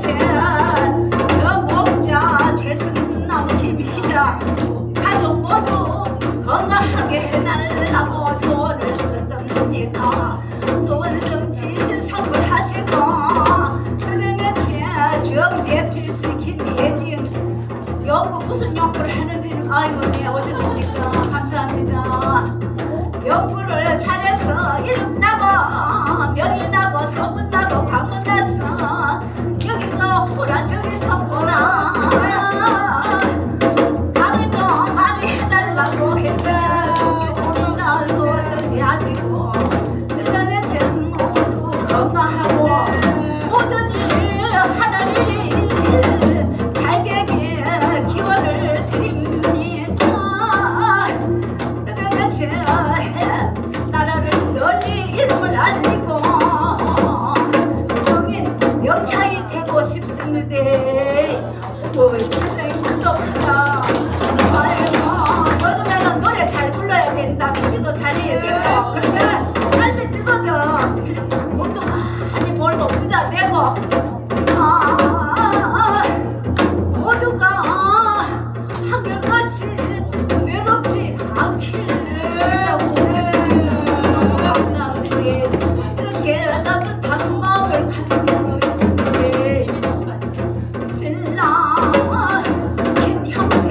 저 목자 제순나무 김희자 가족 모두 건강하게 해달라고 소원을 썼습니다. 소원 성취시 선물하시고 그다음에 제 주영재 필수 김예진 연구 무슨 연구를 하는지는 아이고 네 어딨습니까. 감사합니다. 연구를 잘해서 이름 나고 명이 나고 소문 나고 방문 났어. 여기서 보라 저기서 보라 강의도 많이 해달라고 했으면 좋겠습니다. 소원 성취하시고 그다음에 전 모두 건강하고 모든 일 하나님 잘 되게 기원을 드립니다. 그다음에 제 나라를 널리 이름을 알리고 영창이 되고 싶습니다. 세상에 감동하다. 아이고 요즘에는 노래 잘 불러야 된다. 소리도 잘해야 되고 그러면 빨리 뜨거든. 돈도 많이 벌고 부자 되고 모두가 한결같이 외롭지 않기를 감사합니다. 이렇게 따뜻한 마음을 가지고 있습니다. 신랑 김형태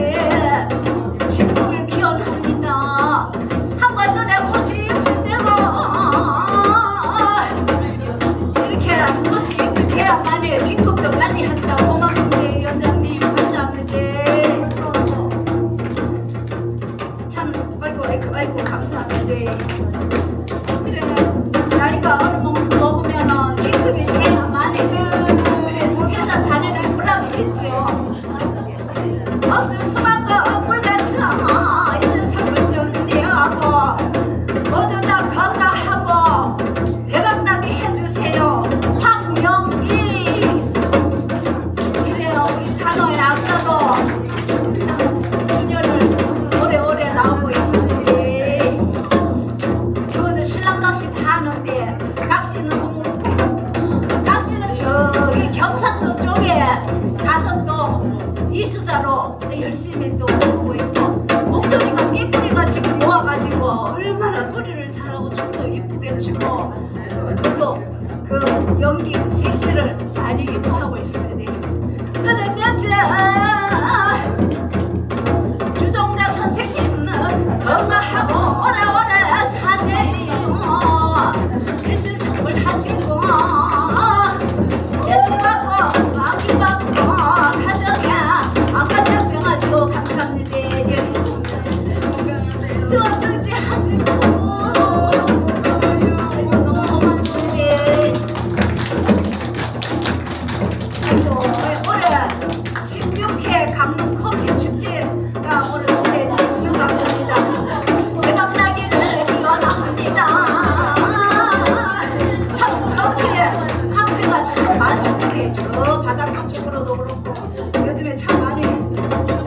신부를 기원합니다. 사과 노래 보지 내가 이렇게 무지 해야만이 진급도 빨리 한다. 고맙습니다. 위원장님 감사합니다. 참 아이고 감사합니다. 그래 나이가 어느 정도 먹으면은 진급이 돼야만이 그래 회사 다니는 보람이 있죠. 없을 수만 거 몰랐어. 이 세상을 정리하고 모두 다 건강하고 대박나게 해주세요. 황영기 그래요 우리 단어의 악사로 수녀를 오래오래 나오고 있습니다. 그거는 신랑 각시 다 하는데 각시는 저기 경상도 쪽에 가서 또 이수자로 열심히 또 보고 있고 목소리가 띠뿌리가 지금 모아가지고 얼마나 소리를 잘하고 춤도 이쁘게 추고 그래서 저도 그 연기 섹시를 아니기도 하고 있어야 돼요. 그런데 몇째 주종자 선생님은 건강하고 오래오래 사세요. 일신 선물하시고 예수 받고 마귀 받고 가정에 안간장 병하시고 감사합니다. 수원승지 하시고 너무 고맙습니다. 올해 16회 강릉 커피 축제가 올해 육아입니다. 대박나기를 기원합니다. 참 카페가 참 많습니다. 저 바닷가 쪽으로도 그렇고 요즘에 참 많이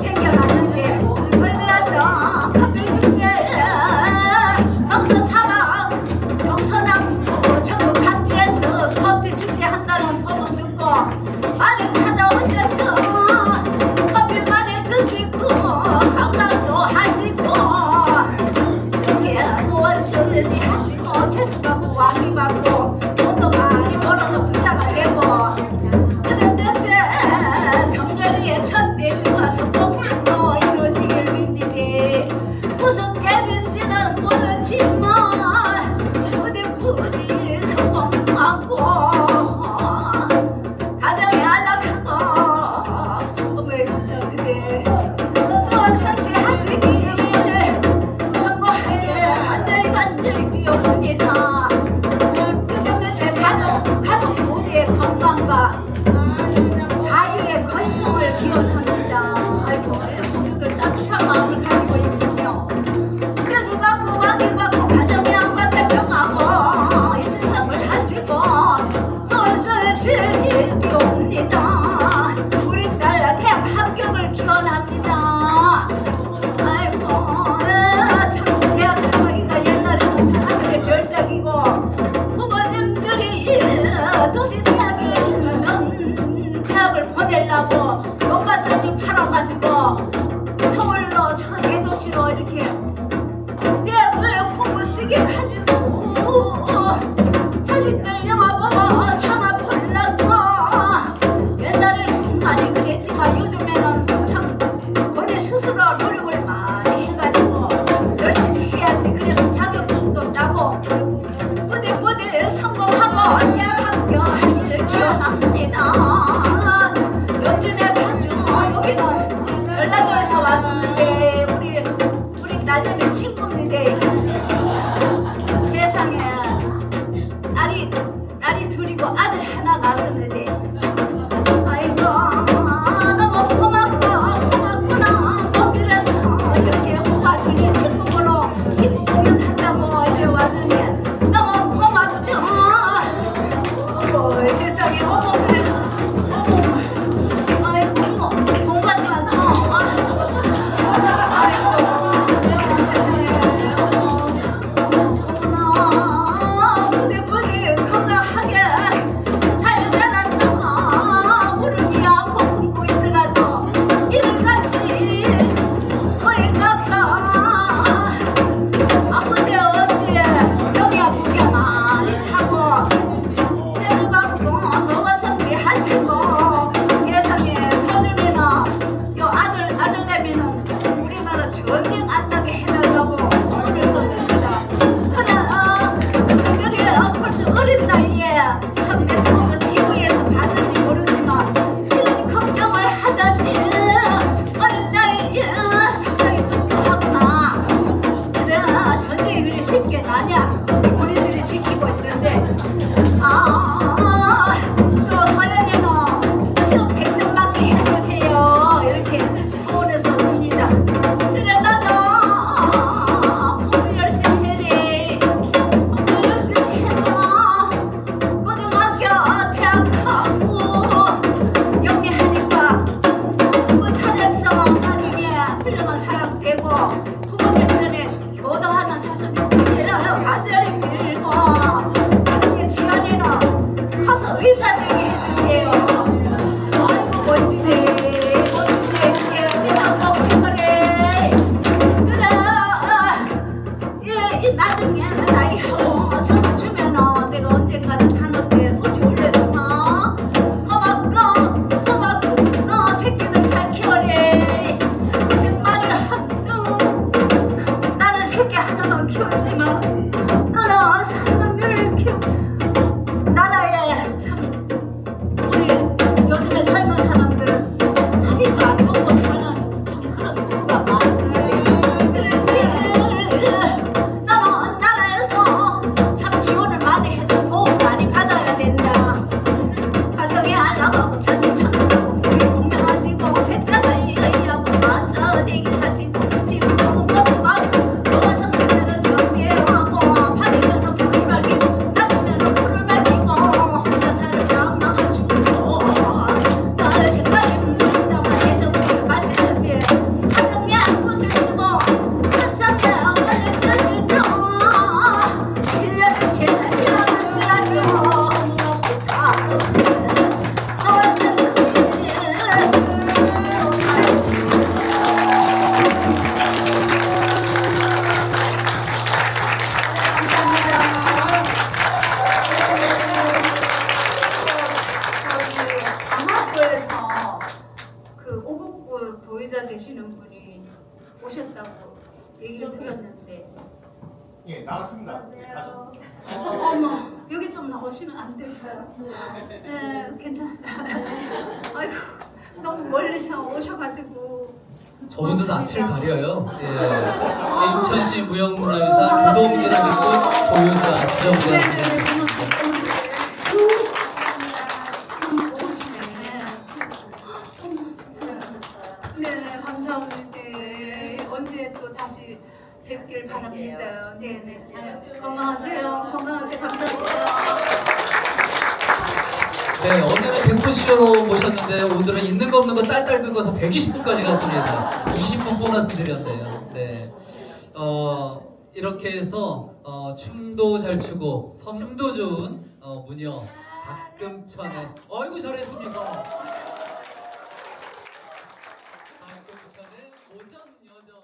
생겨났는데 오늘도 커피 축제 경선 사방 경선하고 전국 각지에서 커피 축제 한다는 소문 듣고 많이 찾아오셔서 커피 많이 드시고 관광도 하시고 이렇게 소원 쓰지 하시고 채수 받고 왕이 받고 돈도 많이 벌어서 부자가 되고 그다음 몇째 경렬이의 첫 데뷔가 성공으로 이루어지길 빕니다. 무슨 데뷔인지는 모르지만 부디 성공하고 가정에 안락하고 어머니 감사합니다. 소원 성취하시길 성공하게 간절히 비옵니다. 요즘 제 가족 모두의 건강과 자유의 건승을 기원합니다. 아이고 모두들 따뜻한 마음을 가지고 있군요. 그래서 받고 왕이 받고 가정의 안과 태평하고 일신성을 하시고 소원을 즐기옵니다. 우리 딸 대학 합격을 기원합니다. 아이고 참 대학 들어가기가 옛날에는 참 하늘의 별따기고 부모님들이 도시 대학에 있는 대학을 보내려고 논밭자주 팔아가지고 서울로 저 대도시로 이렇게 대학을 공부시게 가지고 자식들 영화 보고 전화 보려고 옛날에는 많이 그랬지만 요즘에는 참 본인 스스로 노력을 많이 해가지고 열심히 해야지. 그래서 자격증도 따고 부디 성공하고 대학 합격하기를 기원합니다. 연준의 가주 여기는 가슴 참고 공명하시고 백사가 이야기하고 만사 되게 하시고 지금 너무 먹고 좋아서 그대로 정리하고 파리면은 불을 밝히고 나무면은 불을 밝히고 혼자 살을 장막아주고 나의 생각이 묻는다만 해서 불을 바치듯이 한 명이 안고줄 쓰고 한상에 원래 뜻이며 1년을 지나면 지나죠 없이 까없이 너의 생각이 강화도에서 그 오국부 보유자 되시는 분이 오셨다고 얘기를 들었는데 예, 나왔습니다. 예, 다시. 어머 여기 좀 나오시면 안 될까요? 네 괜찮아요. 아이고 너무 멀리서 오셔가지고 저분도 낯을 가려요. 예. 인천시 무형문화유산 부동기록부 보유자 지정자입니다. 네, 감사합니다. 네, 언제 또 다시 뵙길 바랍니다. 네, 네. 건강하세요. 건강하세요. 감사합니다. 네, 어제는 100%쇼로 모셨는데 오늘은 있는 거 없는 거 딸딸 긁어서 120분까지 갔습니다. 20분 보너스 드렸네요. 네. 이렇게 해서 춤도 잘 추고 섬도 좋은 무녀 박금천의 어이구 잘했습니다. 박금천의 오전 여전